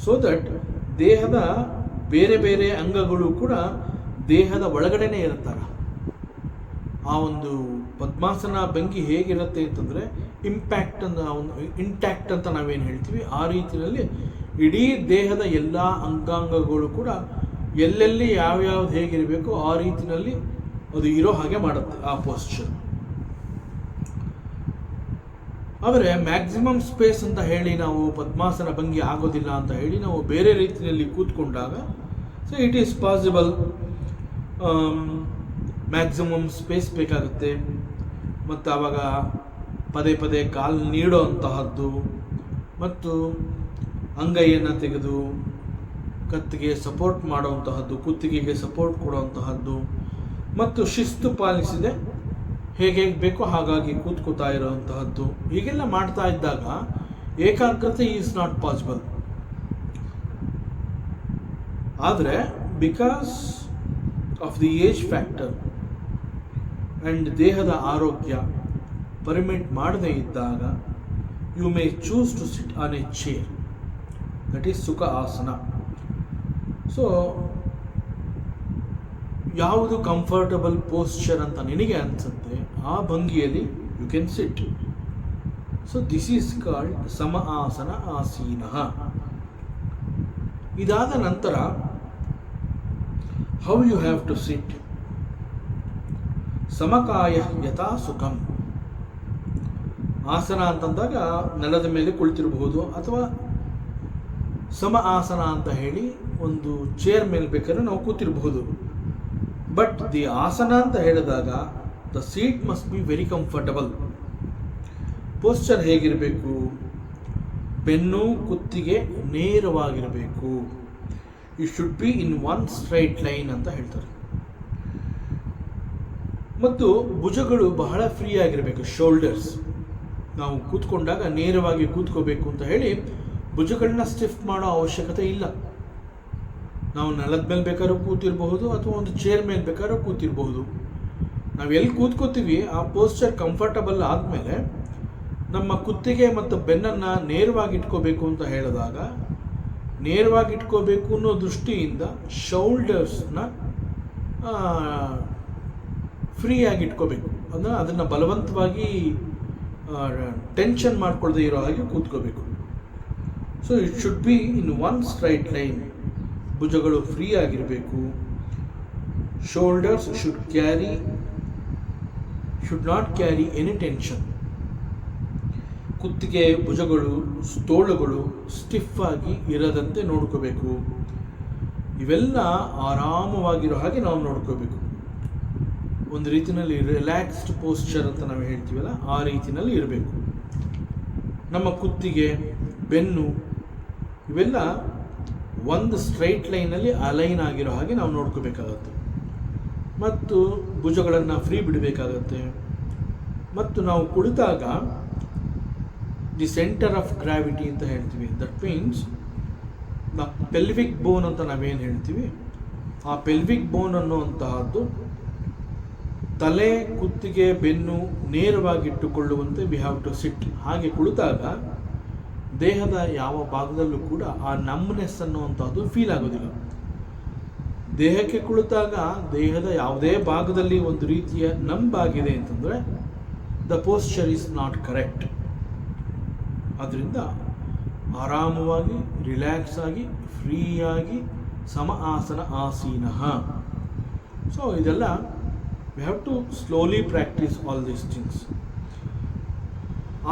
ಸೊ ದಟ್ ದೇಹದ ಬೇರೆ ಬೇರೆ ಅಂಗಗಳು ಕೂಡ ದೇಹದ ಒಳಗಡೆನೇ ಇರುತ್ತಾರೆ. ಆ ಒಂದು ಪದ್ಮಾಸನ ಭಂಗಿ ಹೇಗಿರುತ್ತೆ ಅಂತಂದರೆ ಇಂಟ್ಯಾಕ್ಟ್ ಅಂತ ನಾವೇನು ಹೇಳ್ತೀವಿ, ಆ ರೀತಿಯಲ್ಲಿ ಇಡೀ ದೇಹದ ಎಲ್ಲ ಅಂಗಾಂಗಗಳು ಕೂಡ ಎಲ್ಲೆಲ್ಲಿ ಯಾವ್ಯಾವ್ದು ಹೇಗಿರಬೇಕು ಆ ರೀತಿಯಲ್ಲಿ ಅದು ಇರೋ ಹಾಗೆ ಮಾಡುತ್ತೆ ಆ ಪೋಸ್ಚರ್. ಆದರೆ ಮ್ಯಾಕ್ಸಿಮಮ್ ಸ್ಪೇಸ್ ಅಂತ ಹೇಳಿ ನಾವು ಪದ್ಮಾಸನ ಭಂಗಿ ಆಗೋದಿಲ್ಲ ಅಂತ ಹೇಳಿ ನಾವು ಬೇರೆ ರೀತಿಯಲ್ಲಿ ಕೂತ್ಕೊಂಡಾಗ, so it is possible, maximum space ಬೇಕಾಗುತ್ತೆ. ಮತ್ತು ಆವಾಗ ಪದೇ ಪದೇ ಕಾಲು ನೀಡೋ ಅಂತಹದ್ದು ಮತ್ತು ಅಂಗೈಯನ್ನು ತೆಗೆದು ಕತ್ತಿಗೆ ಸಪೋರ್ಟ್ ಮಾಡುವಂತಹದ್ದು, ಕುತ್ತಿಗೆಗೆ ಸಪೋರ್ಟ್ ಕೊಡುವಂತಹದ್ದು ಮತ್ತು ಶಿಸ್ತು ಪಾಲಿಸಿದೆ ಹೇಗೆ ಬೇಕೋ ಹಾಗಾಗಿ ಕೂತ್ಕೋತಾ ಇರೋವಂತಹದ್ದು. ಹೀಗೆಲ್ಲ ಮಾಡ್ತಾ ಇದ್ದಾಗ ಏಕಾಗ್ರತೆ ಈಸ್ ನಾಟ್ ಪಾಸಿಬಲ್. ಆದರೆ because of the age factor and ದೇಹದ ಆರೋಗ್ಯ ಪರ್ಮಿಟ್ ಮಾಡದೇ ಇದ್ದಾಗ you may choose to sit on a chair, that is sukha asana. So ಯಾವುದು ಕಂಫರ್ಟಬಲ್ ಪೋಸ್ಚರ್ ಅಂತ ನಿನಗೆ ಅನಿಸುತ್ತೆ ಆ ಭಂಗಿಯಲ್ಲಿ you can sit. So this is called ಸಮ ಆಸನ ಆಸೀನ. ಇದಾದ ನಂತರ how you have to sit. ಸಮಕಾಯ ಯಥಾ ಸುಖಂ. ಆಸನ ಅಂತಂದಾಗ ನೆಲದ ಮೇಲೆ ಕುಳಿತಿರಬಹುದು, ಅಥವಾ ಸಮ ಆಸನ ಅಂತ ಹೇಳಿ ಒಂದು ಚೇರ್ ಮೇಲೆ ಬೇಕಾದ್ರೆ ನಾವು ಕೂತಿರಬಹುದು. ಬಟ್ ದಿ ಆಸನ ಅಂತ ಹೇಳಿದಾಗ the seat must be very comfortable. Posture ಹೇಗಿರಬೇಕು? ಬೆನ್ನು ಕುತ್ತಿಗೆ ನೇರವಾಗಿರಬೇಕು. You should be in one straight line ಅಂತ ಹೇಳ್ತಾರೆ. ಮತ್ತು ಭುಜಗಳು ಬಹಳ ಫ್ರೀ ಆಗಿರಬೇಕು. ಶೋಲ್ಡರ್ಸ್ ನಾವು ಕೂತ್ಕೊಂಡಾಗ ನೇರವಾಗಿ ಕೂತ್ಕೋಬೇಕು ಅಂತ ಹೇಳಿ ಭುಜಗಳನ್ನ ಸ್ಟಿಫ್ ಮಾಡೋ ಅವಶ್ಯಕತೆ ಇಲ್ಲ. ನಾವು ನೆಲದ ಮೇಲೆ ಬೇಕಾದ್ರೂ ಕೂತಿರಬಹುದು, ಅಥವಾ ಒಂದು ಚೇರ್ ಮೇಲೆ ಬೇಕಾದ್ರೂ ಕೂತಿರಬಹುದು. ನಾವು ಎಲ್ಲಿ ಕೂತ್ಕೋತೀವಿ ಆ ಪೋಸ್ಚರ್ ಕಂಫರ್ಟಬಲ್ ಆದಮೇಲೆ ನಮ್ಮ ಕುತ್ತಿಗೆ ಮತ್ತು ಬೆನ್ನನ್ನು ನೇರವಾಗಿ ಇಟ್ಕೋಬೇಕು ಅಂತ ಹೇಳಿದಾಗ, ನೇರವಾಗಿ ಇಟ್ಕೋಬೇಕು ಅನ್ನೋ ದೃಷ್ಟಿಯಿಂದ ಶೋಲ್ಡರ್ಸ್ನ ಫ್ರೀಯಾಗಿ ಇಟ್ಕೋಬೇಕು. ಅಂದರೆ ಅದನ್ನು ಬಲವಂತವಾಗಿ ಟೆನ್ಷನ್ ಮಾಡ್ಕೊಳ್ಳದೆ ಇರೋ ಹಾಗೆ ಕೂತ್ಕೋಬೇಕು. So it should be in one straight line. ಭುಜಗಳು ಫ್ರೀ ಆಗಿರಬೇಕು. Shoulders should not carry any tension. ಕುತ್ತಿಗೆ, ಭುಜಗಳು, ತೋಳುಗಳು ಸ್ಟಿಫ್ ಆಗಿ ಇರದಂತೆ ನೋಡ್ಕೋಬೇಕು. ಇವೆಲ್ಲ ಆರಾಮವಾಗಿರೋ ಹಾಗೆ ನಾವು ನೋಡ್ಕೋಬೇಕು. ಒಂದು ರೀತಿಯಲ್ಲಿ ರಿಲ್ಯಾಕ್ಸ್ಡ್ ಪೋಸ್ಚರ್ ಅಂತ ನಾವು ಹೇಳ್ತೀವಲ್ಲ, ಆ ರೀತಿಯಲ್ಲಿ ಇರಬೇಕು. ನಮ್ಮ ಕುತ್ತಿಗೆ, ಬೆನ್ನು ಇವೆಲ್ಲ ಒಂದು ಸ್ಟ್ರೈಟ್ ಲೈನಲ್ಲಿ ಅಲೈನ್ ಆಗಿರೋ ಹಾಗೆ ನಾವು ನೋಡ್ಕೋಬೇಕಾಗತ್ತೆ. ಮತ್ತು ಭುಜಗಳನ್ನು ಫ್ರೀ ಬಿಡಬೇಕಾಗತ್ತೆ. ಮತ್ತು ನಾವು ಕುಳಿತಾಗ ದಿ ಸೆಂಟರ್ ಆಫ್ ಗ್ರಾವಿಟಿ ಅಂತ ಹೇಳ್ತೀವಿ. ದಟ್ ಮೀನ್ಸ್ ದ ಪೆಲ್ವಿಕ್ ಬೋನ್ ಅಂತ ನಾವೇನು ಹೇಳ್ತೀವಿ, ಆ ಪೆಲ್ವಿಕ್ ಬೋನ್ ಅನ್ನುವಂತಹದ್ದು ತಲೆ, ಕುತ್ತಿಗೆ, ಬೆನ್ನು ನೇರವಾಗಿಟ್ಟುಕೊಳ್ಳುವಂತೆ ವಿ ಹ್ಯಾವ್ ಟು ಸಿಟ್. ಹಾಗೆ ಕುಳಿತಾಗ ದೇಹದ ಯಾವ ಭಾಗದಲ್ಲೂ ಕೂಡ ಆ ನಮ್ನೆಸ್ ಅನ್ನುವಂಥದ್ದು ಫೀಲ್ ಆಗೋದಿಲ್ಲ. ದೇಹಕ್ಕೆ ಕುಳಿತಾಗ ದೇಹದ ಯಾವುದೇ ಭಾಗದಲ್ಲಿ ಒಂದು ರೀತಿಯ ನಂಬಾಗಿದೆ ಅಂತಂದರೆ the posture is not correct. ಆದ್ದರಿಂದ ಆರಾಮವಾಗಿ, ರಿಲ್ಯಾಕ್ಸ್ ಆಗಿ, ಫ್ರೀಯಾಗಿ ಸಮ ಆಸನ ಆಸೀನಃ. ಸೊ ಇದೆಲ್ಲ we have to slowly practise all these things.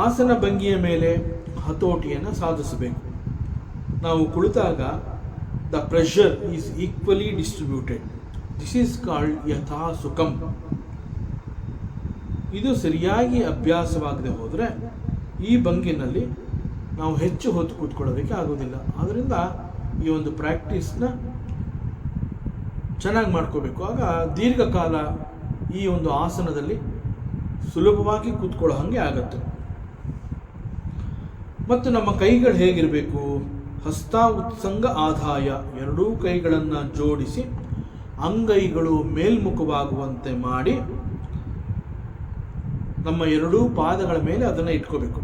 ಆಸನ ಭಂಗಿಯ ಮೇಲೆ ಹತೋಟಿಯನ್ನು ಸಾಧಿಸಬೇಕು. ನಾವು ಕುಳಿತಾಗ the pressure is equally distributed. This is called ಯಥಾ ಸುಖಂ. ಇದು ಸರಿಯಾಗಿ ಅಭ್ಯಾಸವಾಗದೆ ಹೋದರೆ ಈ ಭಂಗಿನಲ್ಲಿ ನಾವು ಹೆಚ್ಚು ಹೊತ್ತು ಕೂತ್ಕೊಳ್ಳೋದಕ್ಕೆ ಆಗೋದಿಲ್ಲ. ಆದ್ದರಿಂದ ಈ ಒಂದು ಪ್ರಾಕ್ಟೀಸ್ನ ಚೆನ್ನಾಗಿ ಮಾಡ್ಕೋಬೇಕು. ಆಗ ದೀರ್ಘಕಾಲ ಈ ಒಂದು ಆಸನದಲ್ಲಿ ಸುಲಭವಾಗಿ ಕೂತ್ಕೊಳ್ಳೋ ಹಾಗೆ ಆಗತ್ತೆ. ಮತ್ತು ನಮ್ಮ ಕೈಗಳು ಹೇಗಿರಬೇಕು? ಹಸ್ತ ಉತ್ಸಂಗ ಆದಾಯ, ಎರಡೂ ಕೈಗಳನ್ನು ಜೋಡಿಸಿ ಅಂಗೈಗಳು ಮೇಲ್ಮುಖವಾಗುವಂತೆ ಮಾಡಿ ನಮ್ಮ ಎರಡೂ ಪಾದಗಳ ಮೇಲೆ ಅದನ್ನು ಇಟ್ಕೋಬೇಕು.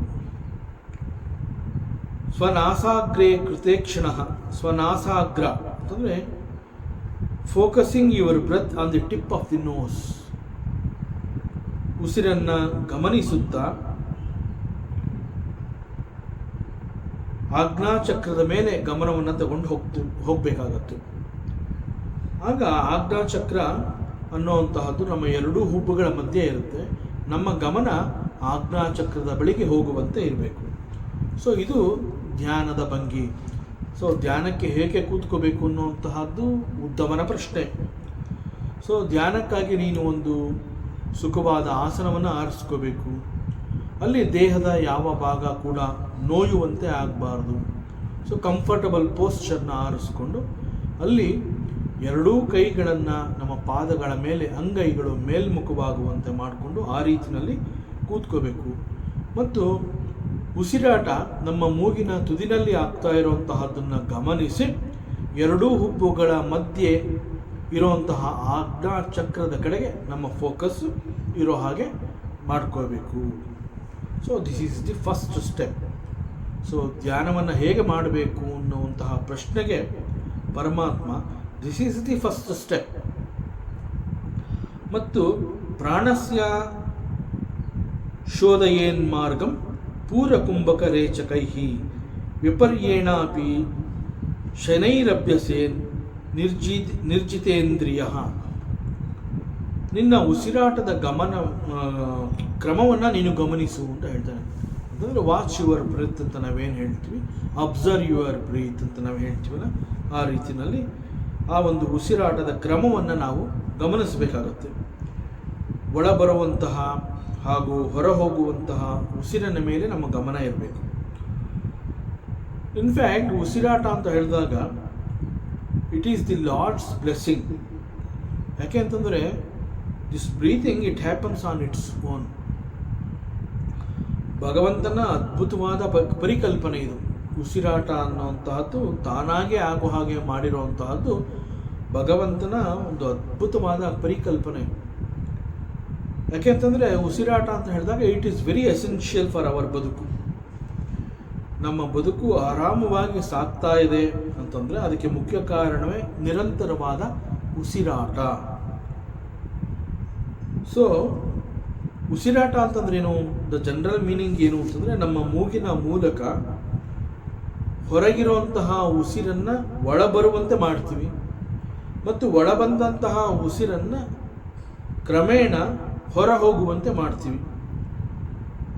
ಸ್ವನಾಸಾಗ್ರೇ ಕೃತೇಕ್ಷಣ. ಸ್ವನಾಸಾಗ್ರ ಅಂತಂದರೆ focusing your breath on the tip of the nose. ಉಸಿರನ್ನು ಗಮನಿಸುತ್ತಾ ಆಜ್ಞಾಚಕ್ರದ ಮೇಲೆ ಗಮನವನ್ನು ತಗೊಂಡು ಹೋಗಬೇಕಾಗತ್ತೆ. ಆಗ ಆಜ್ಞಾಚಕ್ರ ಅನ್ನುವಂತಹದ್ದು ನಮ್ಮ ಎರಡೂ ಹುಬ್ಬುಗಳ ಮಧ್ಯೆ ಇರುತ್ತೆ. ನಮ್ಮ ಗಮನ ಆಜ್ಞಾಚಕ್ರದ ಬಳಿಗೆ ಹೋಗುವಂತೆ ಇರಬೇಕು. ಸೊ ಇದು ಧ್ಯಾನದ ಭಂಗಿ. ಸೊ ಧ್ಯಾನಕ್ಕೆ ಹೇಗೆ ಕೂತ್ಕೋಬೇಕು ಅನ್ನುವಂತಹದ್ದು ಉದ್ದಮನ ಪ್ರಶ್ನೆ. ಸೊ ಧ್ಯಾನಕ್ಕಾಗಿ ನೀನು ಒಂದು ಸುಖವಾದ ಆಸನವನ್ನು ಆರಿಸ್ಕೋಬೇಕು. ಅಲ್ಲಿ ದೇಹದ ಯಾವ ಭಾಗ ಕೂಡ ನೋಯುವಂತೆ ಆಗಬಾರ್ದು. ಸೊ ಕಂಫರ್ಟಬಲ್ ಪೋಸ್ಚರ್ನ ಆರಿಸ್ಕೊಂಡು ಅಲ್ಲಿ ಎರಡೂ ಕೈಗಳನ್ನು ನಮ್ಮ ಪಾದಗಳ ಮೇಲೆ ಅಂಗೈಗಳು ಮೇಲ್ಮುಖವಾಗುವಂತೆ ಮಾಡಿಕೊಂಡು ಆ ರೀತಿಯಲ್ಲಿ ಕೂತ್ಕೋಬೇಕು. ಮತ್ತು ಉಸಿರಾಟ ನಮ್ಮ ಮೂಗಿನ ತುದಿನಲ್ಲಿ ಆಗ್ತಾ ಇರುವಂತಹದ್ದನ್ನು ಗಮನಿಸಿ ಎರಡೂ ಹುಬ್ಬುಗಳ ಮಧ್ಯೆ ಇರುವಂತಹ ಆಜ್ಞಾ ಚಕ್ರದ ಕಡೆಗೆ ನಮ್ಮ ಫೋಕಸ್ ಇರೋ ಹಾಗೆ ಮಾಡ್ಕೋಬೇಕು. So this is the first step. So ಧ್ಯಾನವನ್ನು ಹೇಗೆ ಮಾಡಬೇಕು ಅನ್ನುವಂತಹ ಪ್ರಶ್ನೆಗೆ ಪರಮಾತ್ಮ this is the first step. ಮತ್ತು ಪ್ರಾಣಸ್ಯ ಶೋಧಯೇನ್ ಮಾರ್ಗಂ ಪೂರಕುಂಭಕ ರೇಚಕೈ ವಿಪರ್ಯೇಣಾಪಿ ಶನೈರಭ್ಯಸೇನ್ ನಿರ್ಜಿತೇಂದ್ರಿಯ. ನಿನ್ನ ಉಸಿರಾಟದ ಕ್ರಮವನ್ನು ನೀನು ಗಮನಿಸು ಅಂತ ಹೇಳ್ತಾನೆ. ಅಂತಂದರೆ ವಾಚ್ ಯುವರ್ ಬ್ರೀತ್ ಅಂತ ನಾವೇನು ಹೇಳ್ತೀವಿ, ಅಬ್ಸರ್ವ್ ಯುವರ್ ಬ್ರೀತ್ ಅಂತ ನಾವು ಹೇಳ್ತೀವಲ್ಲ, ಆ ರೀತಿಯಲ್ಲಿ ಆ ಒಂದು ಉಸಿರಾಟದ ಕ್ರಮವನ್ನು ನಾವು ಗಮನಿಸಬೇಕಾಗುತ್ತೆ. ಒಳ ಬರುವಂತಹ ಹಾಗೂ ಹೊರ ಹೋಗುವಂತಹ ಉಸಿರಿನ ಮೇಲೆ ನಮ್ಮ ಗಮನ ಇರಬೇಕು. ಇನ್ಫ್ಯಾಕ್ಟ್ ಉಸಿರಾಟ ಅಂತ ಹೇಳಿದಾಗ it is the Lord's blessing. ಯಾಕೆ ಅಂತಂದರೆ this breathing it happens on its own. ಭಗವಂತನ ಅದ್ಭುತವಾದ ಪರಿಕಲ್ಪನೆ ಇದು. ಉಸಿರಾಟ ಅನ್ನುವಂತಹದ್ದು ತಾನಾಗೆ ಆಗೋ ಹಾಗೆ ಮಾಡಿರುವಂತಹದ್ದು ಭಗವಂತನ ಒಂದು ಅದ್ಭುತವಾದ ಪರಿಕಲ್ಪನೆ. ಯಾಕೆಂತಂದರೆ ಉಸಿರಾಟ ಅಂತ ಹೇಳಿದಾಗ it is very essential for our ಬದುಕು. ನಮ್ಮ ಬದುಕು ಆರಾಮವಾಗಿ ಸಾಗ್ತಾ ಇದೆ ಅಂತಂದರೆ ಅದಕ್ಕೆ ಮುಖ್ಯ ಕಾರಣವೇ ನಿರಂತರವಾದ ಉಸಿರಾಟ. ಸೊ ಉಸಿರಾಟ ಅಂತಂದ್ರೆ ಏನು, ದ ಜನರಲ್ ಮೀನಿಂಗ್ ಏನು ಅಂತಂದರೆ ನಮ್ಮ ಮೂಗಿನ ಮೂಲಕ ಹೊರಗಿರುವಂತಹ ಉಸಿರನ್ನು ಒಳಬರುವಂತೆ ಮಾಡ್ತೀವಿ ಮತ್ತು ಒಳಬಂದಂತಹ ಉಸಿರನ್ನು ಕ್ರಮೇಣ ಹೊರ ಹೋಗುವಂತೆ ಮಾಡ್ತೀವಿ.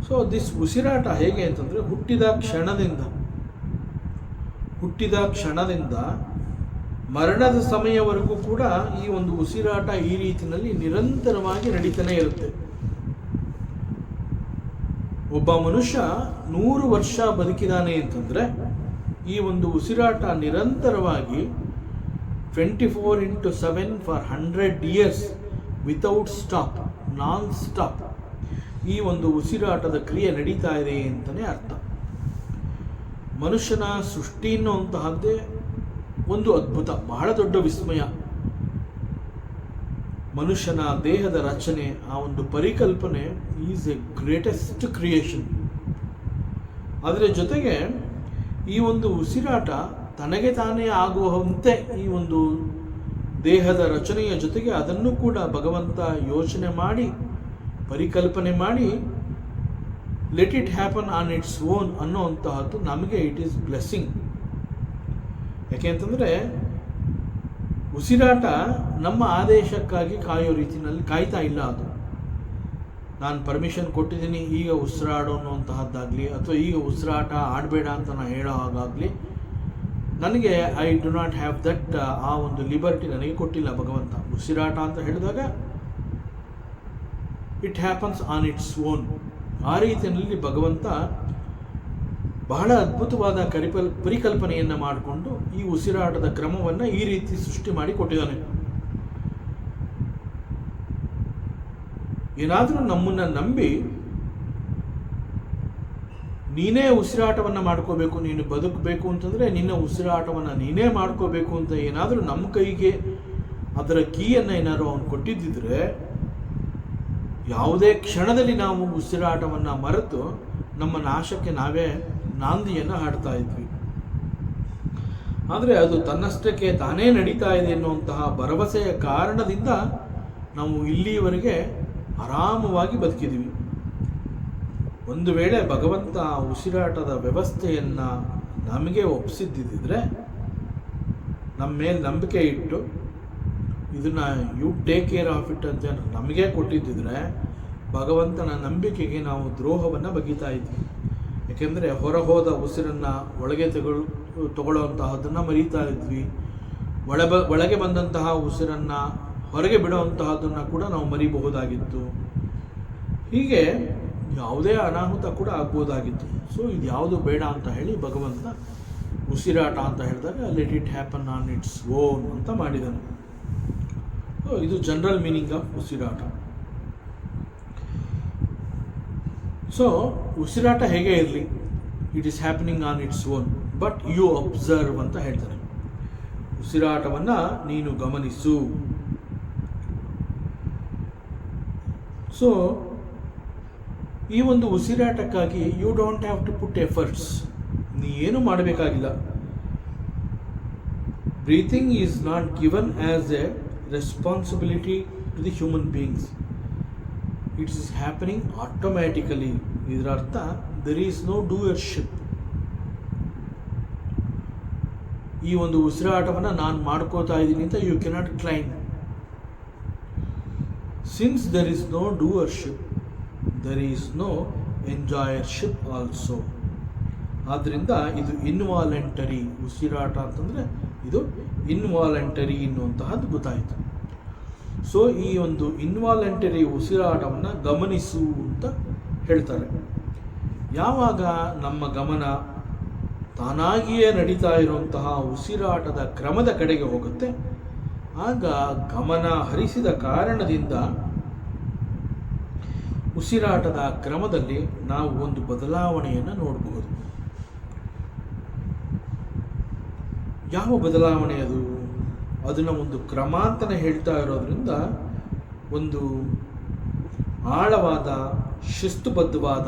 ಸೊ ದಿಸ್ ಉಸಿರಾಟ ಹೇಗೆ ಅಂತಂದರೆ ಹುಟ್ಟಿದ ಕ್ಷಣದಿಂದ ಮರಣದ ಸಮಯವರೆಗೂ ಕೂಡ ಈ ಒಂದು ಉಸಿರಾಟ ಈ ರೀತಿಯಲ್ಲಿ ನಿರಂತರವಾಗಿ ನಡೀತಾನೆ ಇರುತ್ತೆ. ಒಬ್ಬ ಮನುಷ್ಯ 100 ವರ್ಷ ಬದುಕಿದಾನೆ ಅಂತಂದರೆ ಈ ಒಂದು ಉಸಿರಾಟ ನಿರಂತರವಾಗಿ 24/7 for 100 years without stop, non stop ಈ ಒಂದು ಉಸಿರಾಟದ ಕ್ರಿಯೆ ನಡೀತಾ ಇದೆ ಅಂತಲೇ ಅರ್ಥ. ಮನುಷ್ಯನ ಸೃಷ್ಟಿ ಅನ್ನುವಂತಹದ್ದೇ ಒಂದು ಅದ್ಭುತ, ಬಹಳ ದೊಡ್ಡ ವಿಸ್ಮಯ. ಮನುಷ್ಯನ ದೇಹದ ರಚನೆ, ಆ ಒಂದು ಪರಿಕಲ್ಪನೆ ಈಸ್ ಎ ಗ್ರೇಟೆಸ್ಟ್ ಕ್ರಿಯೇಷನ್. ಅದರ ಜೊತೆಗೆ ಈ ಒಂದು ಉಸಿರಾಟ ತನಗೆ ತಾನೇ ಆಗುವಂತೆ ಈ ಒಂದು ದೇಹದ ರಚನೆಯ ಜೊತೆಗೆ ಅದನ್ನು ಕೂಡ ಭಗವಂತ ಯೋಚನೆ ಮಾಡಿ ಪರಿಕಲ್ಪನೆ ಮಾಡಿ let it happen on its own ಅನ್ನೋವಂತಹದ್ದು ನಮಗೆ ಇಟ್ ಈಸ್ ಬ್ಲೆಸ್ಸಿಂಗ್. ಯಾಕೆ ಅಂತಂದರೆ ಉಸಿರಾಟ ನಮ್ಮ ಆದೇಶಕ್ಕಾಗಿ ಕಾಯೋ ರೀತಿಯಲ್ಲಿ ಕಾಯ್ತಾ ಇಲ್ಲ. ಅದು ನಾನು ಪರ್ಮಿಷನ್ ಕೊಟ್ಟಿದ್ದೀನಿ ಈಗ ಉಸಿರಾಡೋ ಅನ್ನುವಂತಹದ್ದಾಗಲಿ ಅಥವಾ ಈಗ ಉಸಿರಾಟ ಆಡಬೇಡ ಅಂತ ನಾನು ಹೇಳೋ ಹಾಗಾಗಲಿ ನನಗೆ I do not have that, ಆ ಒಂದು ಲಿಬರ್ಟಿ ನನಗೆ ಕೊಟ್ಟಿಲ್ಲ ಭಗವಂತ. ಉಸಿರಾಟ ಅಂತ ಹೇಳಿದಾಗ it happens on its own. ಆ ರೀತಿಯಲ್ಲಿ ಭಗವಂತ ಬಹಳ ಅದ್ಭುತವಾದ ಪರಿಕಲ್ಪನೆಯನ್ನು ಮಾಡಿಕೊಂಡು ಈ ಉಸಿರಾಟದ ಕ್ರಮವನ್ನು ಈ ರೀತಿ ಸೃಷ್ಟಿ ಮಾಡಿ ಕೊಟ್ಟಿದ್ದಾನೆ. ಏನಾದರೂ ನಮ್ಮನ್ನು ನಂಬಿ ನೀನೇ ಉಸಿರಾಟವನ್ನು ಮಾಡ್ಕೋಬೇಕು, ನೀನು ಬದುಕಬೇಕು ಅಂತಂದರೆ ನಿನ್ನ ಉಸಿರಾಟವನ್ನು ನೀನೇ ಮಾಡ್ಕೋಬೇಕು ಅಂತ ಏನಾದರೂ ನಮ್ಮ ಕೈಗೆ ಅದರ ಕೀಯನ್ನು ಏನಾದರೂ ಅವನು ಕೊಟ್ಟಿದ್ದಿದ್ರೆ ಯಾವುದೇ ಕ್ಷಣದಲ್ಲಿ ನಾವು ಉಸಿರಾಟವನ್ನು ಮರೆತು ನಮ್ಮ ನಾಶಕ್ಕೆ ನಾವೇ ನಾಂದಿಯನ್ನು ಹಾಡ್ತಾ ಇದ್ವಿ. ಆದರೆ ಅದು ತನ್ನಷ್ಟಕ್ಕೆ ತಾನೇ ನಡೀತಾ ಇದೆ ಎನ್ನುವಂತಹ ಭರವಸೆಯ ಕಾರಣದಿಂದ ನಾವು ಇಲ್ಲಿಯವರೆಗೆ ಆರಾಮವಾಗಿ ಬದುಕಿದ್ದೀವಿ. ಒಂದು ವೇಳೆ ಭಗವಂತ ಉಸಿರಾಟದ ವ್ಯವಸ್ಥೆಯನ್ನು ನಮಗೆ ಒಪ್ಪಿಸಿದ್ದಿದ್ರೆ, ನಮ್ಮ ಮೇಲೆ ನಂಬಿಕೆ ಇಟ್ಟು ಇದನ್ನು you take care of it ಅಂತ ನಮಗೆ ಕೊಟ್ಟಿದ್ದಿದ್ರೆ ಭಗವಂತನ ನಂಬಿಕೆಗೆ ನಾವು ದ್ರೋಹವನ್ನು ಬಗೀತಾ ಇದ್ವಿ. ಏಕೆಂದರೆ ಹೊರ ಹೋದ ಉಸಿರನ್ನು ಒಳಗೆ ತಗೊಳ್ಳುವಂತಹದ್ದನ್ನು ಮರೀತಾ ಇದ್ವಿ. ಒಳಗೆ ಬಂದಂತಹ ಉಸಿರನ್ನು ಹೊರಗೆ ಬಿಡುವಂತಹದ್ದನ್ನು ಕೂಡ ನಾವು ಮರಿಬಹುದಾಗಿತ್ತು. ಹೀಗೆ ಯಾವುದೇ ಅನಾಹುತ ಕೂಡ ಆಗ್ಬೋದಾಗಿತ್ತು. ಸೊ ಇದು ಯಾವುದು ಬೇಡ ಅಂತ ಹೇಳಿ ಭಗವಂತ ಉಸಿರಾಟ ಅಂತ ಹೇಳಿದಾಗ let it happen on its own ಅಂತ ಮಾಡಿದನು. ಇದು ಜನರಲ್ ಮೀನಿಂಗ್ ಆಫ್ ಉಸಿರಾಟ. ಸೊ ಉಸಿರಾಟ ಹೇಗೆ ಇರಲಿ, it is happening on its own, but you observe ಅಂತ ಹೇಳ್ತಾನೆ. ಉಸಿರಾಟವನ್ನು ನೀನು ಗಮನಿಸು. ಸೊ ಈ ಒಂದು ಉಸಿರಾಟಕ್ಕಾಗಿ you don't have to put efforts, ನೀ ಏನು ಮಾಡಬೇಕಾಗಿಲ್ಲ. Breathing is not given as a responsibility to the human beings, it's is happening automatically. ಇದರ ಅರ್ಥ ದೆರ್ ಈಸ್ ನೋ ಡೂಯರ್ಶಿಪ್. ಈ ಒಂದು ಉಸಿರಾಟವನ್ನು ನಾನು ಮಾಡ್ಕೋತಾ ಇದ್ದೀನಿ ಅಂತ you cannot claim. Since there is no doership, there is no enjoyership also. ಆದ್ದರಿಂದ ಇದು ಇನ್ವಾಲಂಟರಿ ಉಸಿರಾಟ ಅಂತಂದರೆ ಇದು ಇನ್ವಾಲಂಟರಿ ಎನ್ನುವಂತಹದ್ದು ಗೊತ್ತಾಯಿತು. ಸೊ ಈ ಒಂದು ಇನ್ವಾಲಂಟರಿ ಉಸಿರಾಟವನ್ನು ಗಮನಿಸು ಅಂತ ಹೇಳ್ತಾರೆ. ಯಾವಾಗ ನಮ್ಮ ಗಮನ ತಾನಾಗಿಯೇ ನಡೀತಾ ಇರುವಂತಹ ಉಸಿರಾಟದ ಕ್ರಮದ ಕಡೆಗೆ ಹೋಗುತ್ತೆ, ಆಗ ಗಮನ ಹರಿಸಿದ ಕಾರಣದಿಂದ ಉಸಿರಾಟದ ಕ್ರಮದಲ್ಲಿ ನಾವು ಒಂದು ಬದಲಾವಣೆಯನ್ನು ನೋಡಬಹುದು. ಯಾವ ಬದಲಾವಣೆ ಅದು? ಅದನ್ನು ಒಂದು ಕ್ರಮ ಅಂತಲೇ ಹೇಳ್ತಾ ಇರೋದ್ರಿಂದ ಒಂದು ಆಳವಾದ ಶಿಸ್ತುಬದ್ಧವಾದ,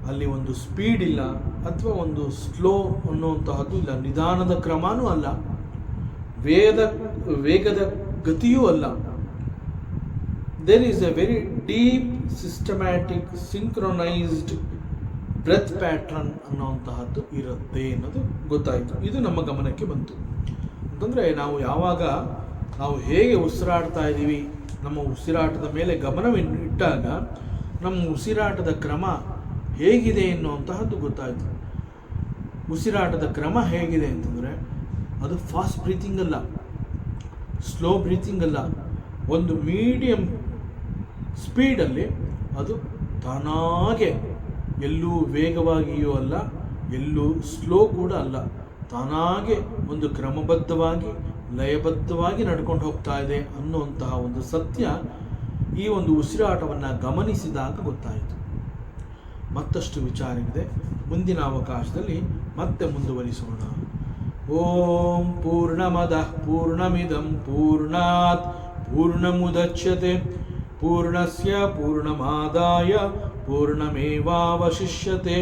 ಅಲ್ಲಿ ಒಂದು ಸ್ಪೀಡ್ ಇಲ್ಲ ಅಥವಾ ಒಂದು ಸ್ಲೋ ಅನ್ನುವಂತಹದ್ದು ಇಲ್ಲ, ನಿಧಾನದ ಕ್ರಮನೂ ಅಲ್ಲ, ವೇಗದ ಗತಿಯೂ ಅಲ್ಲ. There is a very deep systematic synchronised breath pattern ಅನ್ನುವಂತಹದ್ದು ಇರುತ್ತೆ ಅನ್ನೋದು ಗೊತ್ತಾಯಿತು. ಇದು ನಮ್ಮ ಗಮನಕ್ಕೆ ಬಂತು. ಅಂತಂದರೆ ನಾವು ಹೇಗೆ ಉಸಿರಾಡ್ತಾ ಇದ್ದೀವಿ, ನಮ್ಮ ಉಸಿರಾಟದ ಮೇಲೆ ಗಮನವಿಟ್ಟಾಗ ನಮ್ಮ ಉಸಿರಾಟದ ಕ್ರಮ ಹೇಗಿದೆ ಎನ್ನುವಂತಹದ್ದು ಗೊತ್ತಾಯಿತು. ಉಸಿರಾಟದ ಕ್ರಮ ಹೇಗಿದೆ ಅಂತಂದರೆ ಅದು ಫಾಸ್ಟ್ ಬ್ರೀತಿಂಗ್ ಅಲ್ಲ, ಸ್ಲೋ ಬ್ರೀತಿಂಗ್ ಅಲ್ಲ, ಒಂದು ಮೀಡಿಯಮ್ ಸ್ಪೀಡಲ್ಲಿ ಅದು ತಾನಾಗೆ, ಎಲ್ಲೂ ವೇಗವಾಗಿಯೂ ಅಲ್ಲ, ಎಲ್ಲೂ ಸ್ಲೋ ಕೂಡ ಅಲ್ಲ, ತಾನಾಗೆ ಒಂದು ಕ್ರಮಬದ್ಧವಾಗಿ ಲಯಬದ್ಧವಾಗಿ ನಡ್ಕೊಂಡು ಹೋಗ್ತಾ ಇದೆ ಅನ್ನುವಂತಹ ಒಂದು ಸತ್ಯ ಈ ಒಂದು ಉಸಿರಾಟವನ್ನು ಗಮನಿಸಿದಾಗ ಗೊತ್ತಾಯಿತು. ಮತ್ತಷ್ಟು ವಿಚಾರವಿದೆ, ಮುಂದಿನ ಅವಕಾಶದಲ್ಲಿ ಮತ್ತೆ ಮುಂದುವರಿಸೋಣ. ಓಂ ಪೂರ್ಣಮದಃ ಪೂರ್ಣಮಿದಂ ಪೂರ್ಣಾತ್ ಪೂರ್ಣಮುದಚ್ಯತೆ ಪೂರ್ಣಸ್ಯ ಪೂರ್ಣಮಾದಾಯ ಪೂರ್ಣಮೇವಾವಶಿಷ್ಯತೆ.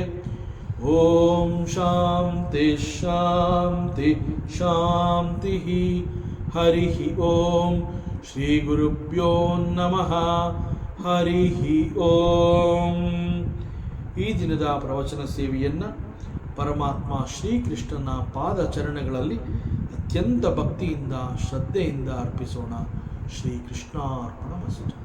ಓಂ ಶಾಂತಿ ಶಾಂತಿ ಶಾಂತಿ. ಹರಿ ಓಂ. ಶ್ರೀ ಗುರುಭ್ಯೋ ನಮಃ. ಹರಿ ಓಂ. ಈ ದಿನದ ಪ್ರವಚನ ಸೇವೆಯನ್ನು ಪರಮಾತ್ಮ ಶ್ರೀಕೃಷ್ಣನ ಪಾದಚರಣಗಳಲ್ಲಿ ಅತ್ಯಂತ ಭಕ್ತಿಯಿಂದ ಶ್ರದ್ಧೆಯಿಂದ ಅರ್ಪಿಸೋಣ. ಶ್ರೀಕೃಷ್ಣಾರ್ಪಣಮಸ್ತು.